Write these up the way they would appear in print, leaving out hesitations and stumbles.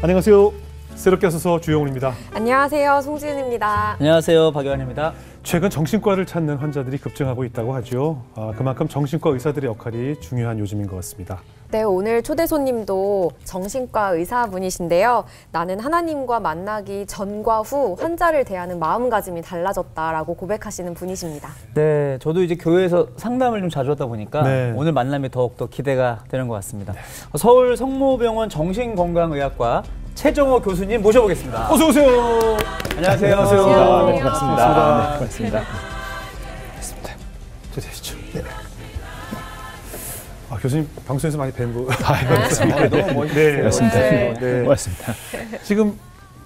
안녕하세요. 새롭게 하소서 주영훈입니다. 안녕하세요. 송지은입니다. 안녕하세요. 박유한입니다. 최근 정신과를 찾는 환자들이 급증하고 있다고 하죠. 그만큼 정신과 의사들의 역할이 중요한 요즘인 것 같습니다. 네, 오늘 초대 손님도 정신과 의사분이신데요. 나는 하나님과 만나기 전과 후 환자를 대하는 마음가짐이 달라졌다라고 고백하시는 분이십니다. 네, 저도 이제 교회에서 상담을 좀 자주 하다 보니까 네. 오늘 만남이 더욱더 기대가 되는 것 같습니다. 서울 성모병원 정신건강의학과 최정호 교수님 모셔보겠습니다. 어서 오세요. 안녕하세요. 안녕하세요. 네, 반갑습니다. 네, 반갑습니다. 되시죠. 네. 교수님 방송에서 많이 뵌 거. 너무 멋있어요. 네. 네. 고맙습니다. 지금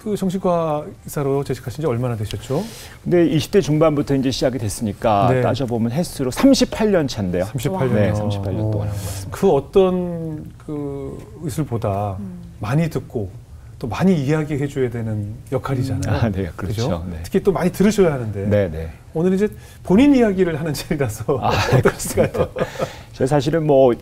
그 정신과 의사로 재직하신 지 얼마나 되셨죠? 근데 20대 중반부터 이제 시작이 됐으니까 네. 따져보면 횟수로 38년 차인데요. 38년. 네, 38년 동안 한 것 같습니다. 그 어떤 그 의술보다 많이 듣고 또 많이 이야기해 줘야 되는 역할이잖아요. 네, 그렇죠. 네. 특히 또 많이 들으셔야 하는데. 네, 네. 오늘 이제 본인 이야기를 하는 자리라서 그렇습니다. 제가 사실은 뭐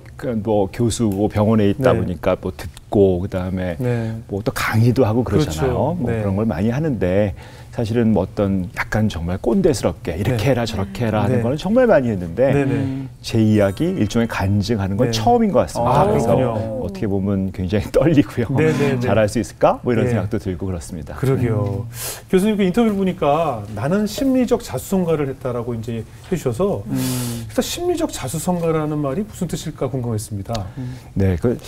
교수고 병원에 있다 네. 보니까 뭐 듣고 그다음에 네. 뭐 또 강의도 하고 그러잖아요. 그렇죠. 뭐 네. 그런 걸 많이 하는데 사실은 뭐 어떤 약간 정말 꼰대스럽게 이렇게 네. 해라 저렇게 해라 하는 네. 거는 정말 많이 했는데 네네. 제 이야기 일종의 간증하는 건 네. 처음인 것 같습니다. 그래서 그렇군요. 어떻게 보면 굉장히 떨리고요. 네네네. 잘할 수 있을까? 뭐 이런 네. 생각도 들고 그렇습니다. 그러게요. 교수님 그 인터뷰를 보니까 나는 심리적 자수성가를 했다라고 이제 해주셔서 일단 심리적 자수성가라는 말이 무슨 뜻일까 궁금했습니다. 네, 그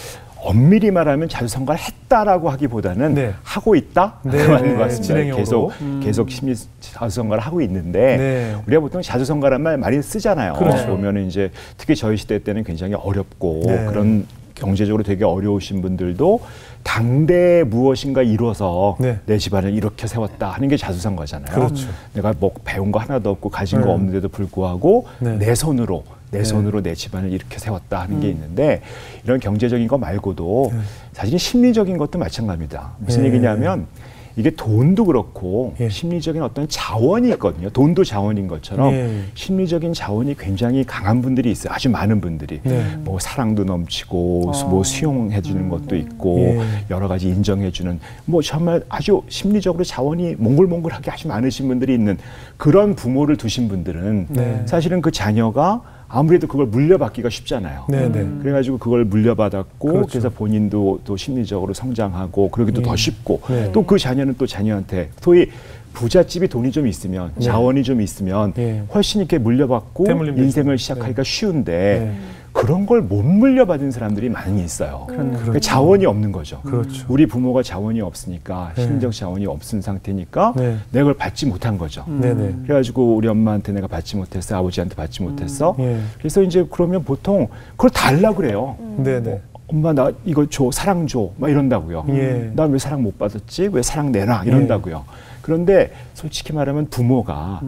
엄밀히 말하면 자수성가를 했다라고 하기보다는 네. 하고 있다 네. 그 말인 것 같습니다. 진행형으로. 계속 심리 자수성가를 하고 있는데 네. 우리가 보통 자수성가란 말 많이 쓰잖아요. 그렇죠. 보면은 이제 특히 저희 시대 때는 굉장히 어렵고 네. 그런 경제적으로 되게 어려우신 분들도 당대에 무엇인가 이뤄서 네. 내 집안을 이렇게 세웠다 하는 게 자수성가잖아요. 그렇죠. 내가 뭐 배운 거 하나도 없고 가진 거 네. 없는데도 불구하고 네. 내 손으로 네. 내 집안을 이렇게 세웠다 하는 게 있는데 이런 경제적인 거 말고도 사실 심리적인 것도 마찬가지입니다. 무슨 네. 얘기냐면 이게 돈도 그렇고 예. 심리적인 어떤 자원이 있거든요. 돈도 자원인 것처럼 예. 심리적인 자원이 굉장히 강한 분들이 있어요. 아주 많은 분들이. 네. 뭐 사랑도 넘치고 뭐 수용해 주는 것도 있고 예. 여러 가지 인정해 주는 뭐 정말 아주 심리적으로 자원이 몽글몽글하게 아주 많으신 분들이 있는 그런 부모를 두신 분들은 네. 사실은 그 자녀가 아무래도 그걸 물려받기가 쉽잖아요. 네네. 그래가지고 그걸 물려받았고 그렇죠. 그래서 본인도 또 심리적으로 성장하고 그러기도 더 쉽고 네. 또 그 자녀는 또 자녀한테 소위 부잣집이 돈이 좀 있으면 네. 자원이 좀 있으면 예. 훨씬 이렇게 물려받고 대물림도 인생을 있고. 시작하기가 네. 쉬운데 네. 그런 걸 못 물려받은 사람들이 많이 있어요. 그러니까 그렇죠. 자원이 없는 거죠. 그렇죠. 우리 부모가 자원이 없으니까 네. 심리적 자원이 없은 상태니까 네. 내가 그걸 받지 못한 거죠. 네네. 그래가지고 우리 엄마한테 내가 받지 못했어, 아버지한테 받지 못했어. 예. 그래서 이제 그러면 보통 그걸 달라 그래요. 네네. 엄마 나 이거 줘, 사랑 줘, 막 이런다고요. 예. 난 왜 사랑 못 받았지? 왜 사랑 내놔? 이런다고요. 그런데 솔직히 말하면 부모가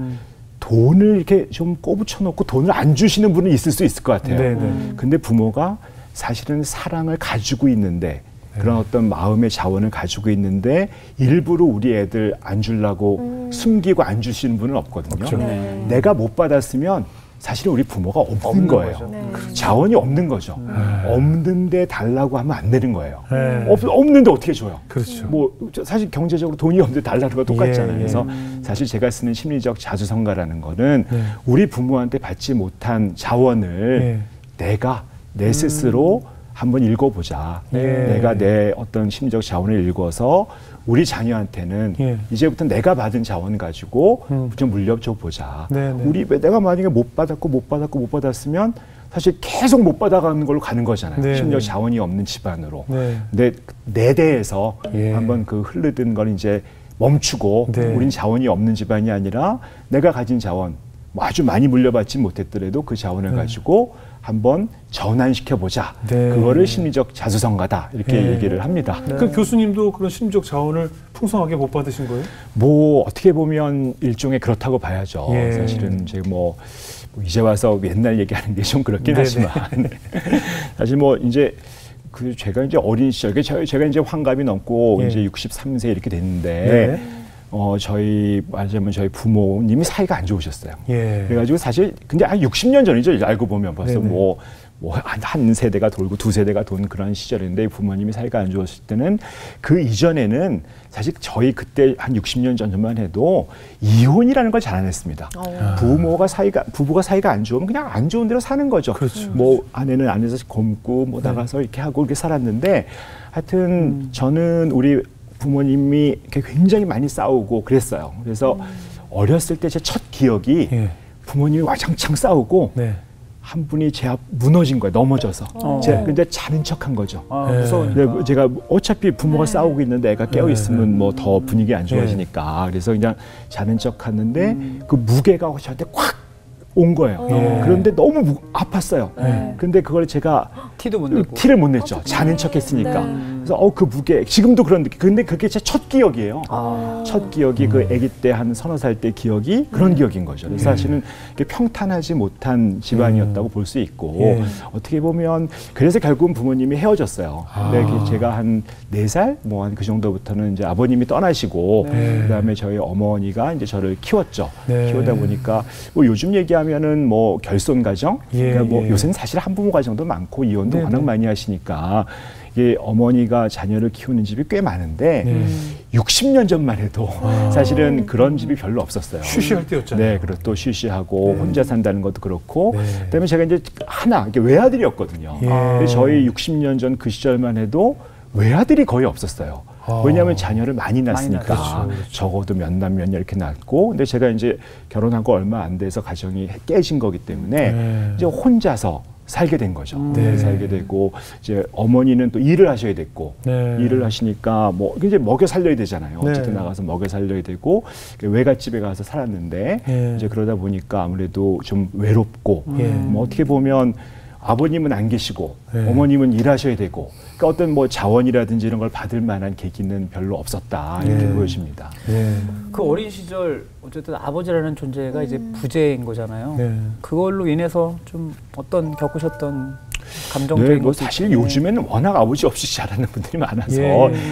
돈을 이렇게 좀 꼬부쳐 놓고 돈을 안 주시는 분은 있을 수 있을 것 같아요. 네네. 근데 부모가 사실은 사랑을 가지고 있는데 그런 어떤 마음의 자원을 가지고 있는데 일부러 우리 애들 안 주려고 숨기고 안 주시는 분은 없거든요. 없죠. 네. 내가 못 받았으면 사실은 우리 부모가 없는 거예요. 거죠. 네. 자원이 없는 거죠. 없는데 달라고 하면 안 되는 거예요. 네. 없는데 어떻게 줘요? 그렇죠. 뭐 사실 경제적으로 돈이 없는데 달라는 거 똑같잖아요. 예, 예. 그래서 사실 제가 쓰는 심리적 자수성가라는 거는 네. 우리 부모한테 받지 못한 자원을 내가 내 스스로 한번 읽어보자. 예. 내가 내 어떤 심리적 자원을 읽어서 우리 자녀한테는 예. 이제부터 내가 받은 자원 가지고 좀 물려줘 보자. 네네. 우리 내가 만약에 못 받았으면 사실 계속 못 받아가는 걸로 가는 거잖아요. 네네. 심지어 자원이 없는 집안으로. 네. 근데 내 대에서 예. 한번 그 흐르던 걸 이제 멈추고 네. 우린 자원이 없는 집안이 아니라 내가 가진 자원 뭐 아주 많이 물려받지 못했더라도 그 자원을 가지고 한번 전환시켜보자. 네. 그거를 심리적 자수성가다 이렇게 예. 얘기를 합니다. 그 교수님도 그런 심리적 자원을 풍성하게 못 받으신 거예요? 뭐 어떻게 보면 일종의 그렇다고 봐야죠. 예. 사실은 이제 뭐 이제 와서 옛날 얘기하는 게 좀 그렇긴 네네. 하지만 사실 뭐 이제 그 제가 이제 어린 시절 제가 이제 환갑이 넘고 예. 이제 63세 이렇게 됐는데 네. 저희 말하자면 저희 부모님이 사이가 안 좋으셨어요. 예. 그래가지고 사실 근데 한 60년 전이죠. 알고 보면 벌써 네네. 뭐 뭐 한 세대가 돌고 두 세대가 돈 그런 시절인데 부모님이 사이가 안 좋았을 때는 그 이전에는 사실 저희 그때 한 60년 전만 해도 이혼이라는 걸 잘 안 했습니다. 부부가 사이가 안 좋으면 그냥 안 좋은 대로 사는 거죠. 그렇죠. 뭐 아내는 안에서 굶고 뭐 나가서 이렇게 하고 이렇게 살았는데 하여튼 저는 우리 부모님이 이렇게 굉장히 많이 싸우고 그랬어요. 그래서 어렸을 때 제 첫 기억이 부모님이 와장창 싸우고 한 분이 제 앞 무너진 거예요. 넘어져서. 제가 근데 자는 척한 거죠. 무서우니까. 제가 어차피 부모가 싸우고 있는데 애가 깨어 있으면 뭐 더 분위기 안 좋아지니까. 그래서 그냥 자는 척하는데 그 무게가 저한테 콱 온 거예요. 그런데 너무 아팠어요. 근데 그걸 제가 티를 못 냈죠. 자는 척했으니까. 그래서 그 무게 지금도 그런 느낌. 근데 그게 제 첫 기억이에요. 첫 기억이 그 아기 때 한 서너 살 때 기억이 그런 기억인 거죠. 그래서 사실은 평탄하지 못한 집안이었다고 볼 수 있고 어떻게 보면 그래서 결국은 부모님이 헤어졌어요. 근데 제가 한 4살 뭐 한 그 정도부터는 이제 아버님이 떠나시고 그다음에 저희 어머니가 이제 저를 키웠죠. 키우다 보니까 뭐 요즘 얘기하면은 뭐 결손 가정, 그러니까 뭐 요새는 사실 한부모 가정도 많고 이혼도 워낙 많이 하시니까. 이게 어머니가 자녀를 키우는 집이 꽤 많은데 60년 전만 해도 사실은 그런 집이 별로 없었어요. 쉬쉬할 때였잖아요. 네, 그리고 또 쉬쉬하고 혼자 산다는 것도 그렇고 그다음에 제가 이제 이게 외아들이었거든요. 근데 저희 60년 전 그 시절만 해도 외아들이 거의 없었어요. 왜냐하면 자녀를 많이 낳았으니까 적어도 몇 남 몇 녀 이렇게 낳고 근데 제가 이제 결혼하고 얼마 안 돼서 가정이 깨진 거기 때문에 이제 혼자서 살게 된 거죠. 살게 되고 이제 어머니는 또 일을 하셔야 됐고 일을 하시니까 뭐 이제 먹여 살려야 되잖아요. 어쨌든 나가서 먹여 살려야 되고 외갓집에 가서 살았는데 이제 그러다 보니까 아무래도 좀 외롭고 뭐 어떻게 보면 아버님은 안 계시고 어머님은 일하셔야 되고 그러니까 어떤 뭐 자원이라든지 이런 걸 받을 만한 계기는 별로 없었다 이렇게 보여집니다. 그 어린 시절 어쨌든 아버지라는 존재가 이제 부재인 거잖아요. 그걸로 인해서 좀 어떤 겪으셨던 감정적인 뭐 사실 요즘에는 워낙 아버지 없이 자라는 분들이 많아서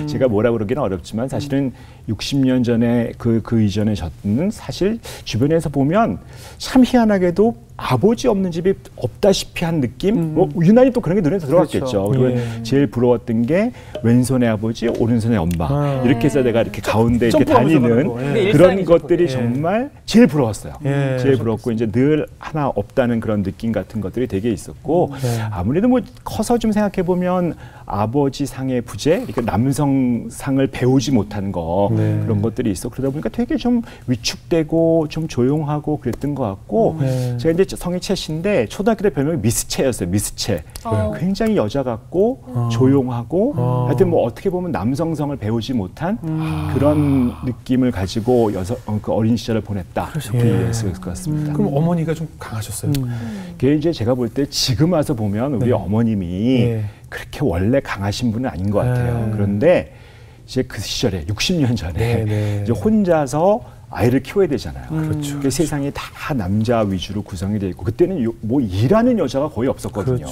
제가 뭐라 그러기는 어렵지만 사실은 60년 전에 그 이전에 저는 사실 주변에서 보면 참 희한하게도 아버지 없는 집이 없다시피 한 느낌? 뭐 유난히 또 그런 게 눈에 들어왔겠죠. 그리고 제일 부러웠던 게 왼손의 아버지, 오른손의 엄마 이렇게 해서 내가 이렇게 가운데 이렇게 다니는 그런 것들이 정말 제일 부러웠어요. 제일 부러웠고 이제 늘 하나 없다는 그런 느낌 같은 것들이 되게 있었고 아무래도 뭐 커서 좀 생각해 보면 아버지 상의 부재, 이렇게 남성상을 배우지 못한 거 그런 것들이 있어. 그러다 보니까 되게 좀 위축되고 좀 조용하고 그랬던 것 같고 제가 이제 성이 채씨인데 초등학교 때 별명이 미스채였어요. 미스채. 굉장히 여자 같고 조용하고 하여튼 뭐 어떻게 보면 남성성을 배우지 못한 그런 느낌을 가지고 그 어린 시절을 보냈다. 이렇게 이해할 수 있을 것 같습니다. 그럼 어머니가 좀 강하셨어요? 그게 이제 제가 볼 때 지금 와서 보면 우리 어머님이 그렇게 원래 강하신 분은 아닌 것 같아요. 그런데 이제 그 시절에 60년 전에 이제 혼자서 아이를 키워야 되잖아요. 그렇죠. 세상이 다 남자 위주로 구성이 돼 있고 그때는 뭐 일하는 여자가 거의 없었거든요.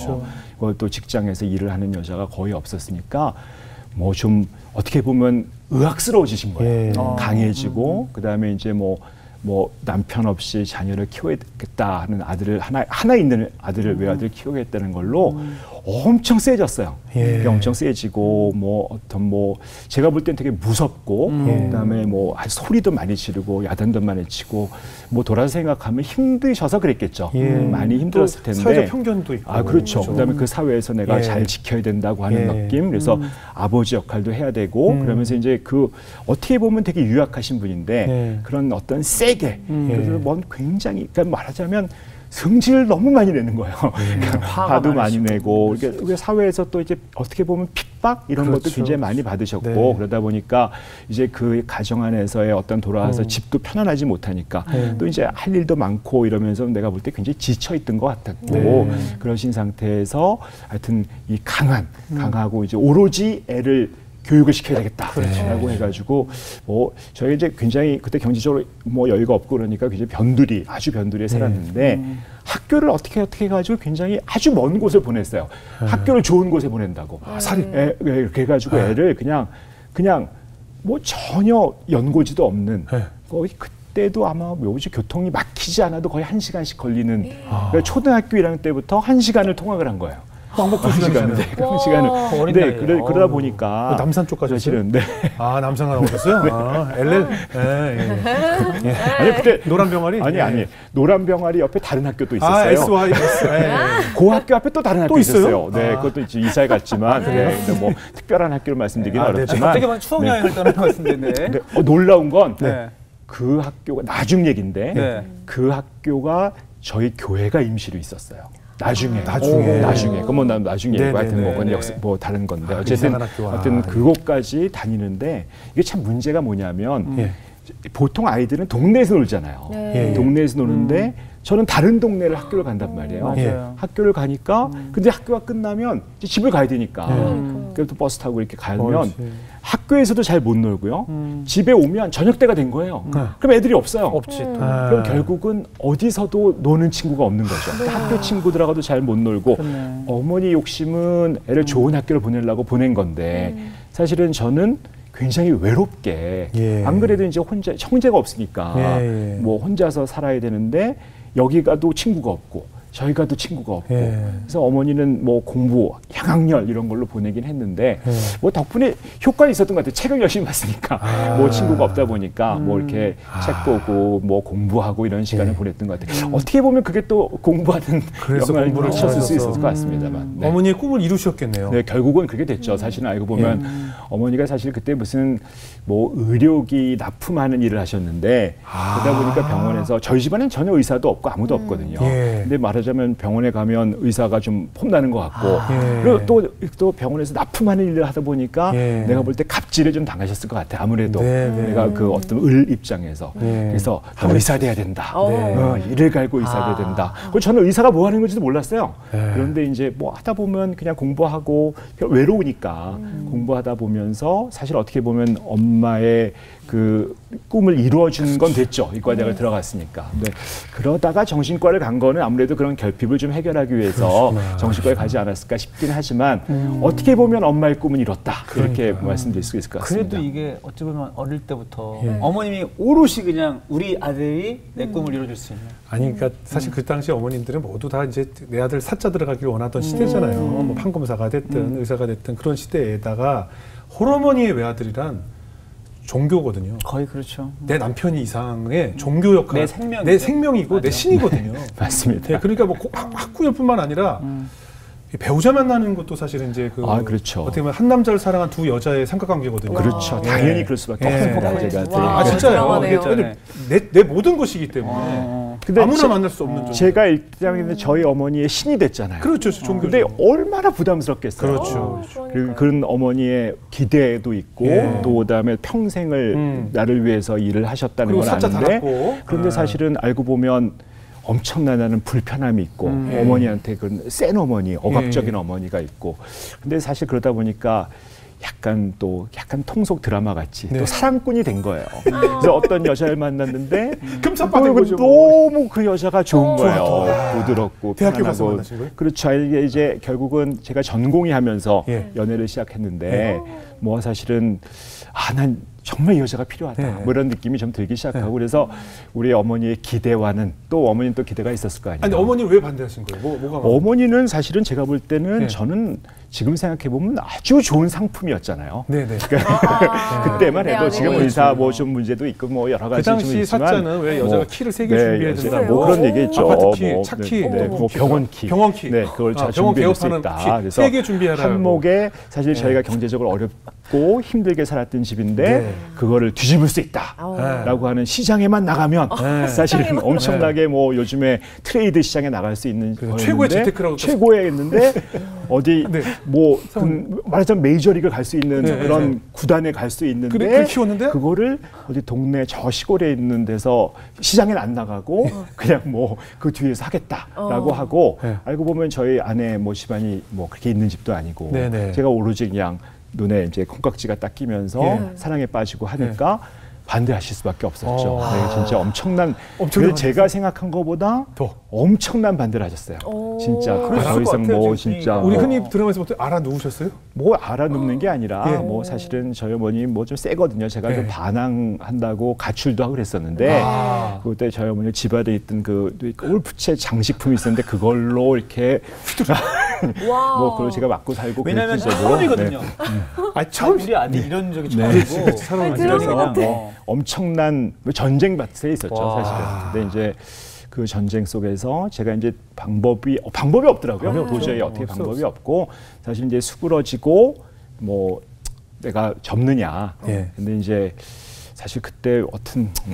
또 직장에서 일을 하는 여자가 거의 없었으니까 뭐 좀 어떻게 보면 의학스러워지신 거예요. 강해지고 그다음에 이제 뭐 남편 없이 자녀를 키워야겠다 하는 아들을 하나 있는 아들을 외아들 키우겠다는 걸로 엄청 세졌어요. 엄청 세지고 뭐 어떤 뭐 제가 볼 땐 되게 무섭고 그다음에 뭐 소리도 많이 지르고 야단도 많이 치고 뭐 돌아서 생각하면 힘드셔서 그랬겠죠. 많이 힘들었을 텐데 사회적 편견도 있고 그렇죠. 그다음에 그 사회에서 내가 잘 지켜야 된다고 하는 느낌. 그래서 아버지 역할도 해야 되고 그러면서 이제 그 어떻게 보면 되게 유약하신 분인데 그런 어떤 세게 그래서 굉장히 그러니까 말하자면 성질을 너무 많이 내는 거예요. 화도 많이 내고 이렇게 사회에서 또 이제 어떻게 보면 핍박 이런 것도 굉장히 많이 받으셨고 그러다 보니까 이제 그 가정 안에서의 어떤 돌아와서 집도 편안하지 못하니까 또 이제 할 일도 많고 이러면서 내가 볼 때 굉장히 지쳐 있던 것 같았고 그러신 상태에서 하여튼 이 강하고 이제 오로지 애를 교육을 시켜야 되겠다라고 해가지고 뭐 저희 이제 굉장히 그때 경제적으로 뭐 여유가 없고 그러니까 굉장히 아주 변두리에 살았는데 학교를 어떻게 해가지고 굉장히 아주 먼 곳을 보냈어요. 학교를 좋은 곳에 보낸다고. 이렇게 해가지고 애를 그냥 뭐 전혀 연고지도 없는 거의 그때도 아마 뭐지 교통이 막히지 않아도 거의 1시간씩 걸리는 그러니까 초등학교 1학년 때부터 1시간을 통학을 한 거예요. 왕복 2시간을. 네, 그 시간을. 네, 그러다 보니까 남산 쪽까지 사실은 네. 아, 남산 가라고 오셨어요? 네. 아, LL. 예. 아니 그때 노란 병아리? 아니 노란 병아리 옆에 다른 학교도 있었어요. 아, SYS. 그 학교 앞에 또 다른 학교 있었어요. 네, 아. 그것도 이제 이사해 갔지만 네, 뭐 특별한 학교를 말씀드리기는 어렵지만 갑자기 막 추억 여행을 떠나는 것 같은데. 근데 놀라운 건 네. 그 학교가 나중 얘기인데 네. 그 학교가 저희 교회가 임시로 있었어요. 나중에. 그러면 난 나중에 얘기고 하여튼 뭐 그건 뭐 다른 건데 어쨌든 그곳까지 다니는데 이게 참 문제가 뭐냐면 보통 아이들은 동네에서 놀잖아요. 동네에서 노는데 저는 다른 동네를 학교를 간단 말이에요. 학교를 가니까 근데 학교가 끝나면 이제 집을 가야 되니까 그래서 버스 타고 이렇게 가면 학교에서도 잘 못 놀고요. 집에 오면 저녁 때가 된 거예요. 그럼 애들이 없어요. 없지. 또. 그럼 결국은 어디서도 노는 친구가 없는 거죠. 학교 친구들하고도 잘 못 놀고 어머니 욕심은 애를 좋은 학교를 보내려고 보낸 건데 사실은 저는 굉장히 외롭게 안 그래도 이제 혼자 형제가 없으니까 뭐 혼자서 살아야 되는데 여기 가도 친구가 없고 저희 가도 친구가 없고 그래서 어머니는 뭐 공부, 향학열 이런 걸로 보내긴 했는데 뭐 덕분에 효과가 있었던 것 같아요. 책을 열심히 봤으니까 뭐 친구가 없다 보니까 뭐 이렇게 책 보고 뭐 공부하고 이런 시간을 보냈던 것 같아요. 어떻게 보면 그게 또 공부하는 영향을 미쳤을 수 있었을 것 같습니다만. 네. 어머니의 꿈을 이루셨겠네요. 네, 결국은 그게 됐죠. 사실은 알고 보면 어머니가 사실 그때 무슨 뭐 의료기 납품하는 일을 하셨는데 그러다 보니까 병원에서 저희 집안엔 전혀 의사도 없고 아무도 없거든요. 근데 말하자면 병원에 가면 의사가 좀 폼나는 것 같고 그리고 또 병원에서 납품하는 일을 하다 보니까 내가 볼 때 갑질을 좀 당하셨을 것 같아. 아무래도 내가 그 어떤 을 입장에서 그래서 의사 돼야 된다. 이를 갈고 의사 돼야 된다. 그리고 저는 의사가 뭐 하는 건지도 몰랐어요. 그런데 이제 뭐 하다 보면 그냥 공부하고 외로우니까 공부하다 보면서 사실 어떻게 보면 엄마의 그 꿈을 이루어준 건 됐죠. 이과대학을 들어갔으니까. 근데 그러다가 정신과를 간 거는 아무래도 그런 결핍을 좀 해결하기 위해서 정신과에 가지 않았을까 싶긴 하지만 어떻게 보면 엄마의 꿈은 이뤘다. 이렇게 말씀드릴 수 있을 것 같습니다. 그래도 이게 어찌 보면 어릴 때부터 어머님이 오롯이 그냥 우리 아들이 내 꿈을 이뤄줄 수 있는. 아니 그러니까 사실 그 당시 어머님들은 모두 다 이제 내 아들 사자 들어가기를 원하던 시대잖아요. 뭐 판검사가 됐든 의사가 됐든 그런 시대에다가 홀어머니의 외아들이란 종교거든요. 거의 그렇죠. 내 남편이 이상의 종교 역할, 내 생명이고 내 신이거든요. 네, 맞습니다. 네, 그러니까 뭐 학구열뿐만 아니라 배우자 만나는 것도 사실은 이제 그렇죠. 어떻게 보면 한 남자를 사랑한 두 여자의 삼각관계거든요. 그렇죠. 당연히 그럴 수밖에 없습니다. 진짜요. 내 모든 것이기 때문에. 근데 아무나 만날 수 없는 제가 일장인데 저희 어머니의 신이 됐잖아요. 그렇죠. 종교. 근데 얼마나 부담스럽겠어요. 그렇죠. 그런 어머니의 기대도 있고 또 그다음에 평생을 나를 위해서 일을 하셨다는 건 아는데 그런데 사실은 알고 보면 엄청난 나는 불편함이 있고 어머니한테 그런 센 어머니, 억압적인 어머니가 있고 근데 사실 그러다 보니까 약간 통속 드라마 같이 또 사랑꾼이 된 거예요. 그래서 어떤 여자를 만났는데 너무 그 여자가 좋은 거예요. 부드럽고 대학교 가서 편안하고. 만나신 거예요? 그렇죠. 이제 결국은 제가 전공의 하면서 연애를 시작했는데 뭐 사실은 난 정말 이 여자가 필요하다. 뭐 이런 느낌이 좀 들기 시작하고 그래서 우리 어머니의 기대와는 또 어머니는 또 기대가 있었을 거 아니에요. 아니 어머니는 왜 반대하신 거예요? 뭐가 어머니는 사실은 제가 볼 때는 저는 지금 생각해 보면 아주 좋은 상품이었잖아요. 네네. 그때만 해도 지금 의사 뭐 좀 문제도 있고 뭐 여러 가지 좀 있지만 그 당시 사자는 왜 여자가 키를 3개 준비해야 된다. 뭐 그런 얘기했죠. 아파트 키, 차 키, 뭐 병원 키. 네, 그걸 다 준비할 수 있다. 그래서 3개 준비하라. 한목에 사실 저희가 경제적으로 어렵고 힘들게 살았던 집인데 그거를 뒤집을 수 있다라고 하는 시장에만 나가면 사실은 엄청나게 뭐 요즘에 트레이드 시장에 나갈 수 있는 최고의 재테크라고 최고에 있는데 어디 뭐 말하자면 메이저리그 갈 수 있는 그런 구단에 갈 수 있는데 키웠는데 그거를 어디 동네 저 시골에 있는 데서 시장에 안 나가고 그냥 뭐 그 뒤에서 하겠다라고 하고 알고 보면 저희 아내 뭐 집안이 뭐 그렇게 있는 집도 아니고 제가 오로지 그냥 눈에 이제 콩깍지가 딱 끼면서 사랑에 빠지고 하니까 반대하실 수밖에 없었죠. 네, 진짜 엄청난 제가 생각한 것보다 더 엄청난 반대를 하셨어요. 진짜 더 이상 뭐 진짜 우리 흔히 드라마에서 보통 알아누우셨어요? 뭐 알아눕는 게 아니라 뭐 사실은 저희 어머니 뭐 좀 세거든요. 제가 좀 반항한다고 가출도 하고 그랬었는데 그때 저희 어머니 집안에 있던 그 골프채 장식품이 있었는데 그걸로 이렇게 뭐 그걸 제가 맞고 살고 왜냐하면 처음이거든요. 처음 우리 아들 이런 적이 처음이고 그래서 엄청난 전쟁 밭에 있었죠. 사실은. 근데 이제 그 전쟁 속에서 제가 이제 방법이 없더라고요. 도저히 어떻게 방법이 없고 사실 이제 수그러지고 뭐 내가 접느냐. 근데 이제 사실 그때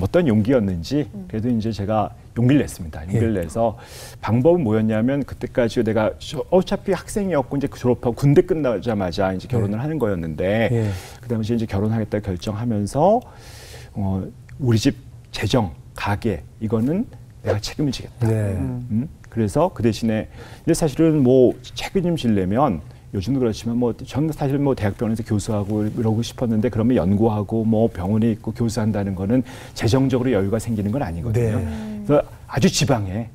어떤 용기였는지 그래도 이제 제가 용기를 냈습니다. 용기를 내서 방법은 뭐였냐면 그때까지 내가 어차피 학생이었고 이제 졸업하고 군대 끝나자마자 이제 결혼을 하는 거였는데 그 당시에 이제 결혼하겠다 결정하면서 우리 집 재정, 가계 이거는 내가 책임을 지겠다. 그래서 그 대신에 이제 사실은 뭐 책임지려면 요즘도 그렇지만 뭐 저는 사실 뭐 대학병원에서 교수하고 이러고 싶었는데 그러면 연구하고 뭐 병원에 있고 교수한다는 거는 재정적으로 여유가 생기는 건 아니거든요. 그래서 아주 지방에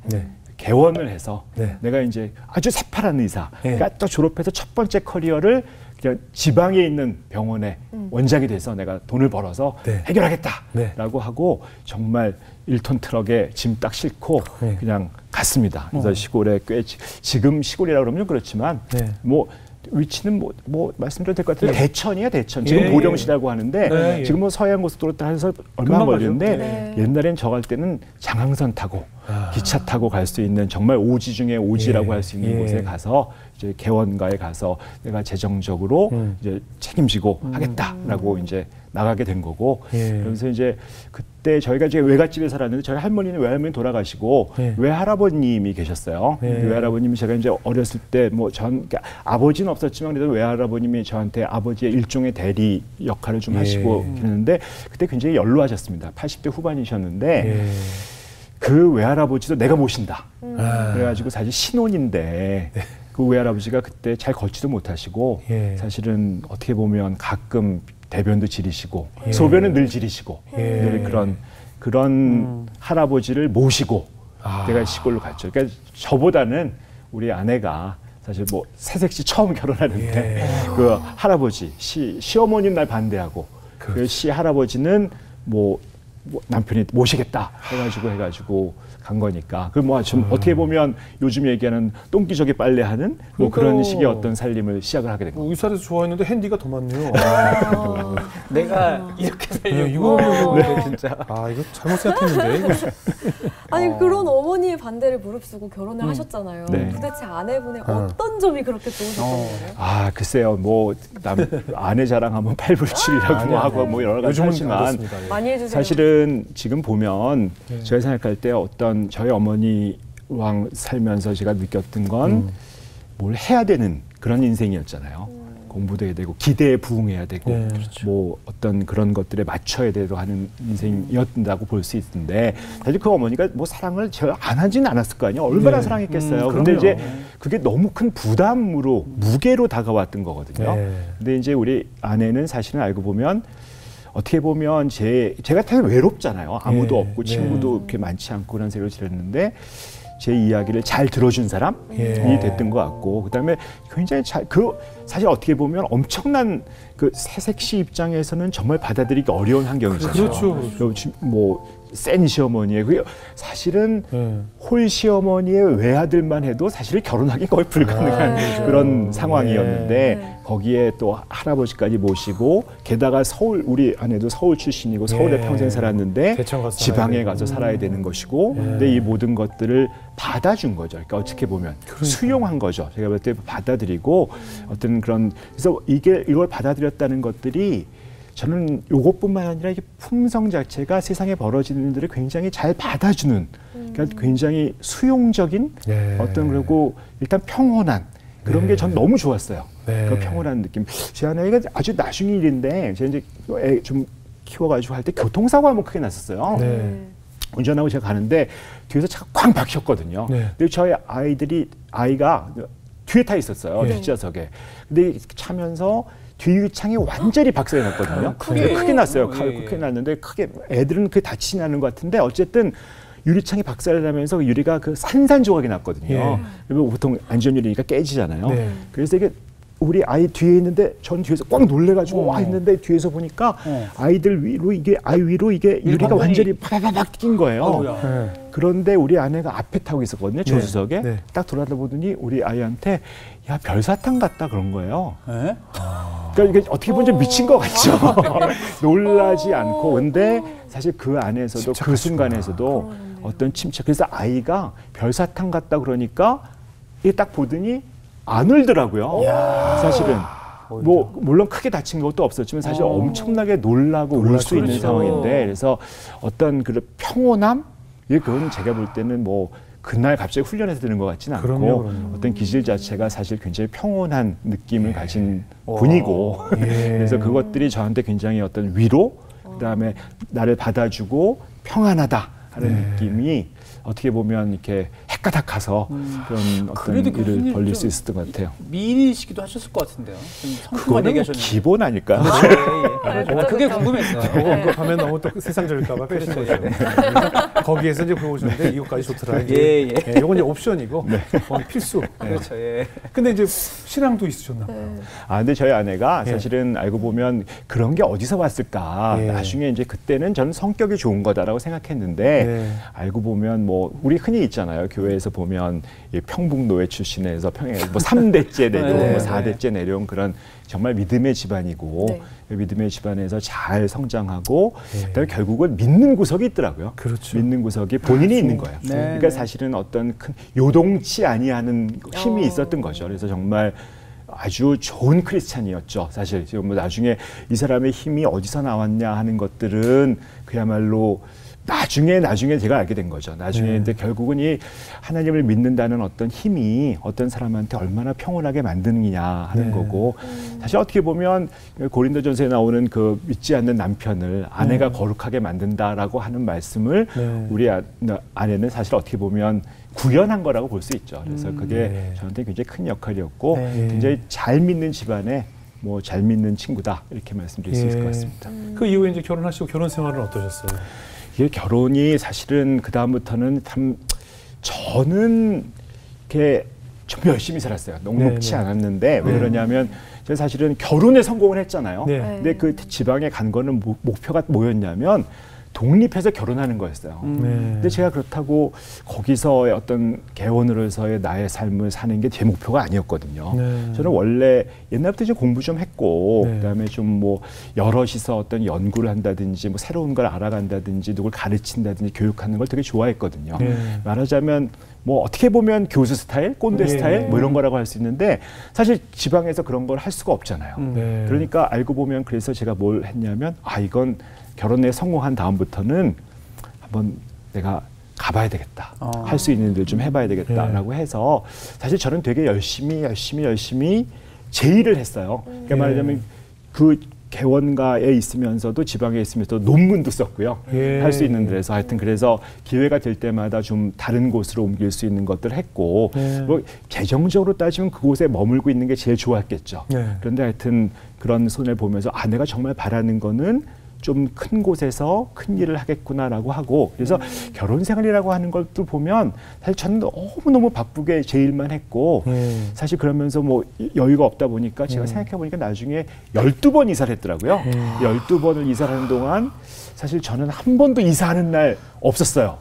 개원을 해서 내가 이제 아주 새파란 의사, 그러니까 또 졸업해서 첫 번째 커리어를 그냥 지방에 있는 병원에 원장이 돼서 내가 돈을 벌어서 해결하겠다라고 하고 정말 1톤 트럭에 짐 딱 싣고 그냥 갔습니다. 그래서 시골에 지금 시골이라고 그러면 그렇지만 뭐 위치는 뭐 말씀드려도 될 것 같은데 대천이야 대천. 지금 보령시라고 하는데 지금 뭐 서해안고속도로 따라서 얼마나 멀리는데 옛날엔 저 갈 때는 장항선 타고 기차 타고 갈 수 있는 정말 오지 중에 오지라고 할 수 있는 곳에 가서 이제 개원가에 가서 내가 재정적으로 이제 책임지고 하겠다라고 이제 나가게 된 거고 그래서 이제 그때 저희가 이제 외갓집에 살았는데 저희 할머니는 외할머니 돌아가시고 외할아버님이 계셨어요. 외할아버님이 제가 이제 어렸을 때 뭐 그러니까 아버지는 없었지만 그래도 외할아버님이 저한테 아버지의 일종의 대리 역할을 좀 하시고 그랬는데 그때 굉장히 연로하셨습니다. 80대 후반이셨는데 그 외할아버지도 내가 모신다. 그래가지고 사실 신혼인데 그 외할아버지가 그때 잘 걷지도 못하시고 사실은 어떻게 보면 가끔 대변도 지리시고 소변은 늘 지리시고 늘 그런 할아버지를 모시고 내가 시골로 갔죠. 그러니까 저보다는 우리 아내가 사실 뭐 새색시 처음 결혼하는데 그 할아버지 시어머니는 날 반대하고 그 시할아버지는 뭐 남편이 모시겠다 해가지고 간 거니까 그 뭐 좀 어떻게 보면 요즘 얘기하는 똥기저귀 빨래하는 뭐 그런 식의 어떤 살림을 시작을 하게 된 거예요. 의사를 좋아했는데 핸디가 더 많네요. 내가 이렇게 살려고 진짜 이거 잘못 생각했는데. 아니 그런 어머니의 반대를 무릅쓰고 결혼을 하셨잖아요. 도대체 아내분의 어떤 점이 그렇게 좋으셨던 거예요? 글쎄요. 뭐 아내 자랑하면 팔불출이라고 하고 뭐 여러 가지 하지만 많이 해주세요. 사실은 지금 보면 제가 생각할 때 어떤 저희 어머니랑 살면서 제가 느꼈던 건 뭘 해야 되는 그런 인생이었잖아요. 공부도 해야 되고 기대에 부응해야 되고 뭐 어떤 그런 것들에 맞춰야 되고 하는 인생이었다고 볼 수 있는데 사실 그 어머니가 뭐 사랑을 제가 안 하지는 않았을 거 아니에요. 얼마나 사랑했겠어요. 그런데 이제 그게 너무 큰 부담으로 무게로 다가왔던 거거든요. 근데 이제 우리 아내는 사실은 알고 보면 어떻게 보면 제가 되게 외롭잖아요. 아무도 없고 친구도 그렇게 많지 않고 그런 생각을 지냈는데 제 이야기를 잘 들어준 사람이 됐던 것 같고 그다음에 굉장히 사실 어떻게 보면 엄청난 그 새색시 입장에서는 정말 받아들이기 어려운 환경이잖아요. 그렇죠. 뭐 센 시어머니의 그게 사실은 홀 시어머니의 외아들만 해도 사실 결혼하기 거의 불가능한 그런 상황이었는데 거기에 또 할아버지까지 모시고 게다가 우리 아내도 서울 출신이고 서울에 평생 살았는데 지방에 가서 살아야 되는 것이고 근데 이 모든 것들을 받아준 거죠. 그러니까 어떻게 보면 수용한 거죠. 제가 볼 때 받아들이고 어떤 그런 그래서 이걸 받아들였다는 것들이 저는 이것뿐만 아니라 이게 품성 자체가 세상에 벌어지는 일들을 굉장히 잘 받아주는 그러니까 굉장히 수용적인 어떤 그리고 일단 평온한 그런 게 전 너무 좋았어요. 그 평온한 느낌. 제 아내가 아주 나중 일인데 제가 이제 애 좀 키워가지고 할 때 교통사고 한번 크게 났었어요. 운전하고 제가 가는데 뒤에서 차가 쾅 박혔거든요. 근데 저희 아이가 뒤에 타 있었어요. 뒷좌석에. 근데 차면서 뒤 유리창이 완전히 박살이 났거든요. 크게 났어요. 크게 났는데 크게 애들은 그게 다치지 않는 것 같은데 어쨌든 유리창이 박살이 나면서 유리가 그 산산조각이 났거든요. 그리고 보통 안전유리가 깨지잖아요. 그래서 이게 우리 아이 뒤에 있는데 전 뒤에서 꽉 놀래가지고 와 있는데 뒤에서 보니까 아이들 위로 아이 위로 이게 유리가 완전히 파바바박 낀 거예요. 그런데 우리 아내가 앞에 타고 있었거든요. 조수석에. 딱 돌아다보더니 우리 아이한테 야 별사탕 같다 그런 거예요. 그러니까 이게 어떻게 보면 좀 미친 것 같죠. 놀라지 않고. 근데 사실 그 안에서도 그 순간에서도 어떤 침착. 그래서 아이가 별사탕 같다 그러니까 이게 딱 보더니 안 울더라고요. 사실은 뭐 물론 크게 다친 것도 없었지만 사실 엄청나게 놀라고 울 수 있는 상황인데 그래서 어떤 그런 평온함 그건 제가 볼 때는 뭐 그날 갑자기 훈련해서 드는 것 같지는 않고 그럼요. 어떤 기질 자체가 사실 굉장히 평온한 느낌을 가진 분이고 그래서 그것들이 저한테 굉장히 어떤 위로 그다음에 나를 받아주고 평안하다 하는 느낌이 어떻게 보면 이렇게 헷가닥가서 그런 어떤 일을 벌릴 수 있었던 것 같아요. 미인이시기도 하셨을 것 같은데요. 그거는 기본 아닐까요? 그게 궁금했어요. 그거 언급하면 너무 또 세상적일까 봐 빼신 거죠. 거기에서 이제 보셨는데 이것까지 좋더라. 이건 이제 옵션이고 필수. 그렇죠. 근데 이제 신앙도 있으셨나 봐요. 근데 저희 아내가 사실은 알고 보면 그런 게 어디서 왔을까. 나중에 이제 그때는 저는 성격이 좋은 거다라고 생각했는데 알고 보면 뭐 우리 흔히 있잖아요. 교회에서 보면 평북노예 출신에서 뭐 3대째 내려온 뭐 4대째 내려온 그런 정말 믿음의 집안이고 믿음의 집안에서 잘 성장하고 그다음에 결국은 믿는 구석이 있더라고요. 그렇죠. 믿는 구석이 본인이 있는 거예요. 그러니까 사실은 어떤 큰 요동치 아니하는 힘이 있었던 거죠. 그래서 정말 아주 좋은 크리스찬이었죠. 사실 지금 뭐 나중에 이 사람의 힘이 어디서 나왔냐 하는 것들은 그야말로 나중에 제가 알게 된 거죠. 나중에 이제 결국은 이 하나님을 믿는다는 어떤 힘이 어떤 사람한테 얼마나 평온하게 만드느냐 하는 거고 사실 어떻게 보면 고린도전서에 나오는 그 믿지 않는 남편을 아내가 거룩하게 만든다라고 하는 말씀을 우리 아내는 사실 어떻게 보면 구현한 거라고 볼 수 있죠. 그래서 그게 저한테 굉장히 큰 역할이었고 굉장히 잘 믿는 집안에 뭐 잘 믿는 친구다 이렇게 말씀드릴 수 있을 것 같습니다. 그 이후에 이제 결혼하시고 결혼 생활은 어떠셨어요? 이게 결혼이 사실은 그 다음부터는 참 저는 이렇게 좀 열심히 살았어요. 녹록치 않았는데 왜 그러냐면 제가 사실은 결혼에 성공을 했잖아요. 근데 그 지방에 간 거는 목표가 뭐였냐면 독립해서 결혼하는 거였어요. 근데 제가 그렇다고 거기서의 어떤 개원으로서의 나의 삶을 사는 게 제 목표가 아니었거든요. 저는 원래 옛날부터 이제 공부 좀 했고 그다음에 좀 뭐 여럿이서 어떤 연구를 한다든지 뭐 새로운 걸 알아간다든지 누굴 가르친다든지 교육하는 걸 되게 좋아했거든요. 말하자면 뭐 어떻게 보면 교수 스타일, 꼰대 스타일 뭐 이런 거라고 할 수 있는데 사실 지방에서 그런 걸 할 수가 없잖아요. 그러니까 알고 보면 그래서 제가 뭘 했냐면 이건 결혼에 성공한 다음부터는 한번 내가 가봐야 되겠다. 할 수 있는 일 좀 해봐야 되겠다라고 해서 사실 저는 되게 열심히 제 일을 했어요. 그러니까 말하자면 그 개원가에 있으면서도 지방에 있으면서도 논문도 썼고요. 할 수 있는 데서 하여튼 그래서 기회가 될 때마다 좀 다른 곳으로 옮길 수 있는 것들을 했고 뭐 재정적으로 따지면 그곳에 머물고 있는 게 제일 좋았겠죠. 그런데 하여튼 그런 손을 보면서 내가 정말 바라는 거는 좀 큰 곳에서 큰 일을 하겠구나라고 하고 그래서 결혼 생활이라고 하는 걸 또 보면 사실 저는 너무너무 바쁘게 제 일만 했고 사실 그러면서 뭐 여유가 없다 보니까 제가 생각해 보니까 나중에 12번 이사를 했더라고요. 12번을 이사를 하는 동안 사실 저는 한 번도 이사하는 날 없었어요.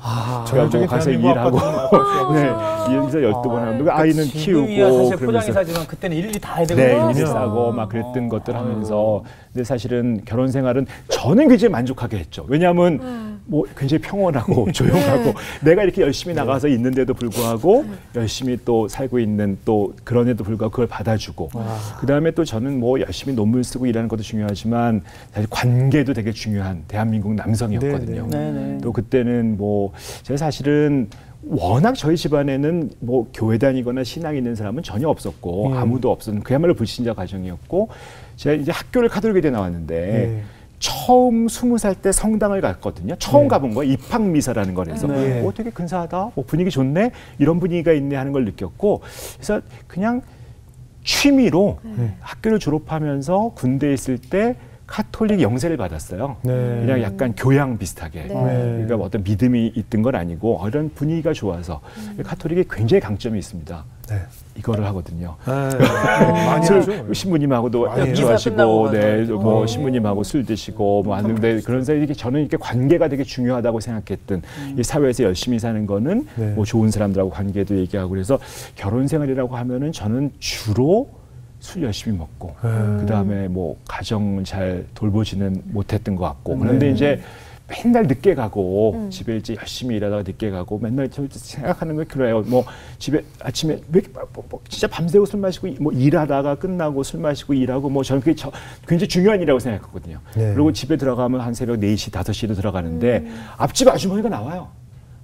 제가 뭐 가서 일하고 이사 12번 하고 아이는 키우고 사실 포장이사지만 그때는 일일이 다 해야 되거든요. 일일이 싸고 막 그랬던 것들 하면서 근데 사실은 결혼 생활은 저는 굉장히 만족하게 했죠. 왜냐하면 뭐 굉장히 평온하고 조용하고 내가 이렇게 열심히 나가서 있는데도 불구하고 열심히 또 살고 있는 또 그런에도 불구하고 그걸 받아주고 그다음에 또 저는 뭐 열심히 논문 쓰고 일하는 것도 중요하지만 사실 관계도 되게 중요한 대한민국 남성이었거든요. 또 그때는 뭐 제가 사실은 워낙 저희 집안에는 뭐 교회 다니거나 신앙 있는 사람은 전혀 없었고 아무도 없었는 그야말로 불신자 가정이었고 제가 이제 학교를 카톨릭에 나왔는데 처음 20살 때 성당을 갔거든요. 처음 가본 거예요. 입학미사라는 거라서 되게 근사하다. 뭐 분위기 좋네. 이런 분위기가 있네 하는 걸 느꼈고 그래서 그냥 취미로 학교를 졸업하면서 군대에 있을 때 카톨릭 영세를 받았어요. 그냥 약간 교양 비슷하게. 그러니까 어떤 믿음이 있던 건 아니고 이런 분위기가 좋아서 카톨릭이 굉장히 강점이 있습니다. 이거를 하거든요. 많이 하죠. 신부님하고도 약주하시고, 뭐 신부님하고 술 드시고, 뭐 하는데 그런 사람이 저는 이렇게 관계가 되게 중요하다고 생각했던 이 사회에서 열심히 사는 거는 뭐 좋은 사람들하고 관계도 얘기하고 그래서 결혼 생활이라고 하면은 저는 주로 술 열심히 먹고 그 다음에 뭐 가정 잘 돌보지는 못했던 것 같고 그런데 이제 맨날 늦게 가고 집에 이제 열심히 일하다가 늦게 가고 맨날 생각하는 거 그래요. 뭐 집에 아침에 진짜 밤새고 술 마시고 뭐 일하다가 끝나고 술 마시고 일하고 뭐 저는 그게 굉장히 중요한 일이라고 생각했거든요. 그리고 집에 들어가면 한 새벽 4시, 5시로 들어가는데 앞집 아주머니가 나와요.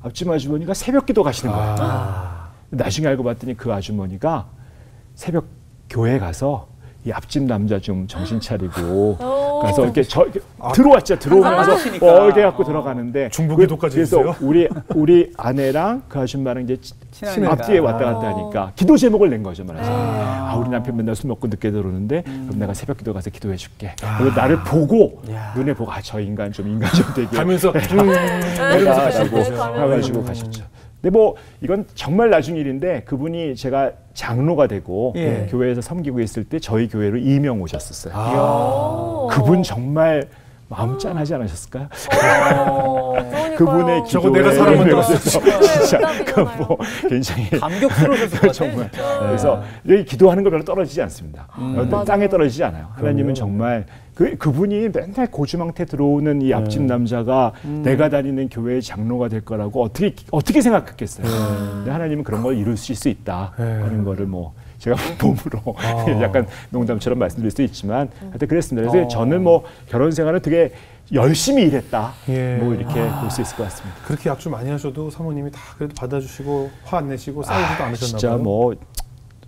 앞집 아주머니가 새벽 기도 가시는 거예요. 나중에 알고 봤더니 그 아주머니가 새벽 교회 가서 이 앞집 남자 좀 정신 차리고 가서 이렇게 들어왔죠. 들어오면서 이렇게 갖고 들어가는데 중부기도까지 그래서 우리 아내랑 그 아줌마랑 이제 앞뒤에 왔다 갔다 하니까 기도 제목을 낸 거죠. 말하자면 우리 남편 맨날 술 먹고 늦게 들어오는데 그럼 내가 새벽 기도 가서 기도해 줄게. 그리고 나를 보고 눈에 보고 저 인간 좀 되게 하면서 해가지고 가셨죠. 근데 뭐 이건 정말 나중 일인데 그분이 제가 장로가 되고 교회에서 섬기고 있을 때 저희 교회로 임명 오셨었어요. 그분 정말 마음 짠하지 않으셨을까요? 그분의 기도에 내가 사람을 진짜 뭐 굉장히 감격스러우셨을 것 정말. 그래서 여기 기도하는 거 별로 떨어지지 않습니다. 땅에 떨어지지 않아요. 하나님은 정말 그분이 맨날 고주망태 들어오는 이 앞집 남자가 내가 다니는 교회의 장로가 될 거라고 어떻게 생각했겠어요. 근데 하나님은 그런 걸 이루실 수 있다 하는 거를 뭐 제가 몸으로 약간 농담처럼 말씀드릴 수 있지만 하여튼 그랬습니다. 그래서 저는 뭐 결혼 생활을 되게 열심히 일했다. 뭐 이렇게 볼 수 있을 것 같습니다. 그렇게 약주 많이 하셔도 사모님이 다 그래도 받아주시고 화 안 내시고 싸우지도 않으셨나 진짜 봐요. 뭐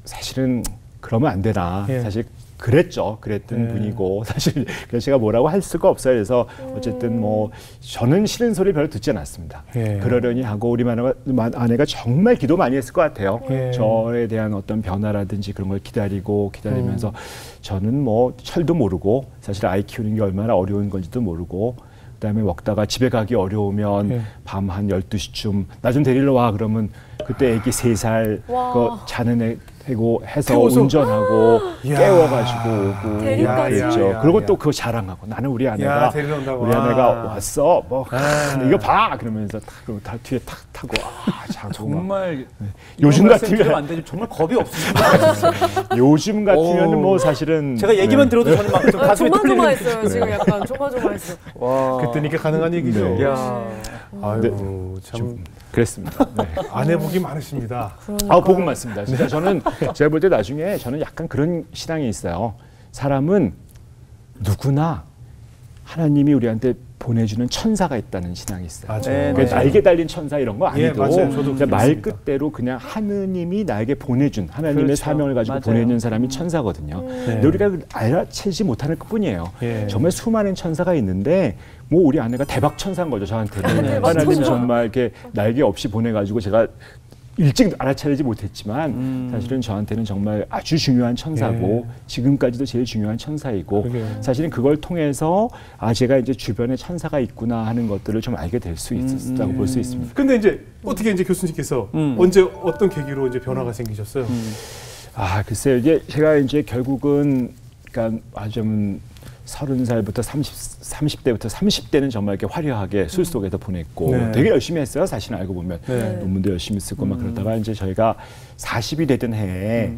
사실은 그러면 안 되나. 사실 그랬던 분이고 사실 제가 뭐라고 할 수가 없어요. 그래서 어쨌든 뭐 저는 싫은 소리 별로 듣지 않았습니다. 그러려니 하고 우리 아내가 정말 기도 많이 했을 것 같아요. 저에 대한 어떤 변화라든지 그런 걸 기다리면서 저는 뭐 철도 모르고 사실 아이 키우는 게 얼마나 어려운 건지도 모르고 그다음에 먹다가 집에 가기 어려우면 밤 한 12시쯤 나 좀 데리러 와 그러면 그때 애기 3살 그 자는 애 해고 해서 태워서? 운전하고 깨워가지고 오고 그랬죠. 그리고 또 그거 자랑하고 나는 우리 아내가 왔어 뭐 이거 봐 그러면서 다 뒤에 탁 타고 자고 정말 요즘 같으면 안 되지 정말 겁이 없으시죠. 요즘 같으면 뭐 사실은 제가 얘기만 들어도 저는 막 좀 가슴이 조마조마했어요. 지금 약간 조마조마했어요. 그때니까 가능한 얘기죠. 아유 참. 그랬습니다. 아내복이 많으십니다. 복은 많습니다. 진짜 저는 제가 볼 때 나중에 저는 약간 그런 신앙이 있어요. 사람은 누구나 하나님이 우리한테 보내주는 천사가 있다는 신앙이 있어요. 그러니까 날개 달린 천사 이런 거 아니고 말 그대로 그냥 하느님이 나에게 보내준 하나님의 사명을 가지고 보내는 사람이 천사거든요. 근데 우리가 알아채지 못하는 것뿐이에요. 정말 수많은 천사가 있는데 뭐 우리 아내가 대박 천사인 거죠. 저한테는 하나님이 정말 이렇게 날개 없이 보내가지고 제가 일찍 알아차리지 못했지만 사실은 저한테는 정말 아주 중요한 천사고 지금까지도 제일 중요한 천사이고 사실은 그걸 통해서 제가 이제 주변에 천사가 있구나 하는 것들을 좀 알게 될 수 있었다고 볼 수 있습니다. 근데 이제 어떻게 이제 교수님께서 언제 어떤 계기로 이제 변화가 생기셨어요? 글쎄요. 이제 제가 이제 결국은 그러니까 좀 30살부터 30대부터 30대는 정말 이렇게 화려하게 술 속에서 보냈고 되게 열심히 했어요. 사실 알고 보면 논문도 열심히 쓰고 막 그러다가 이제 저희가 40이 되던 해에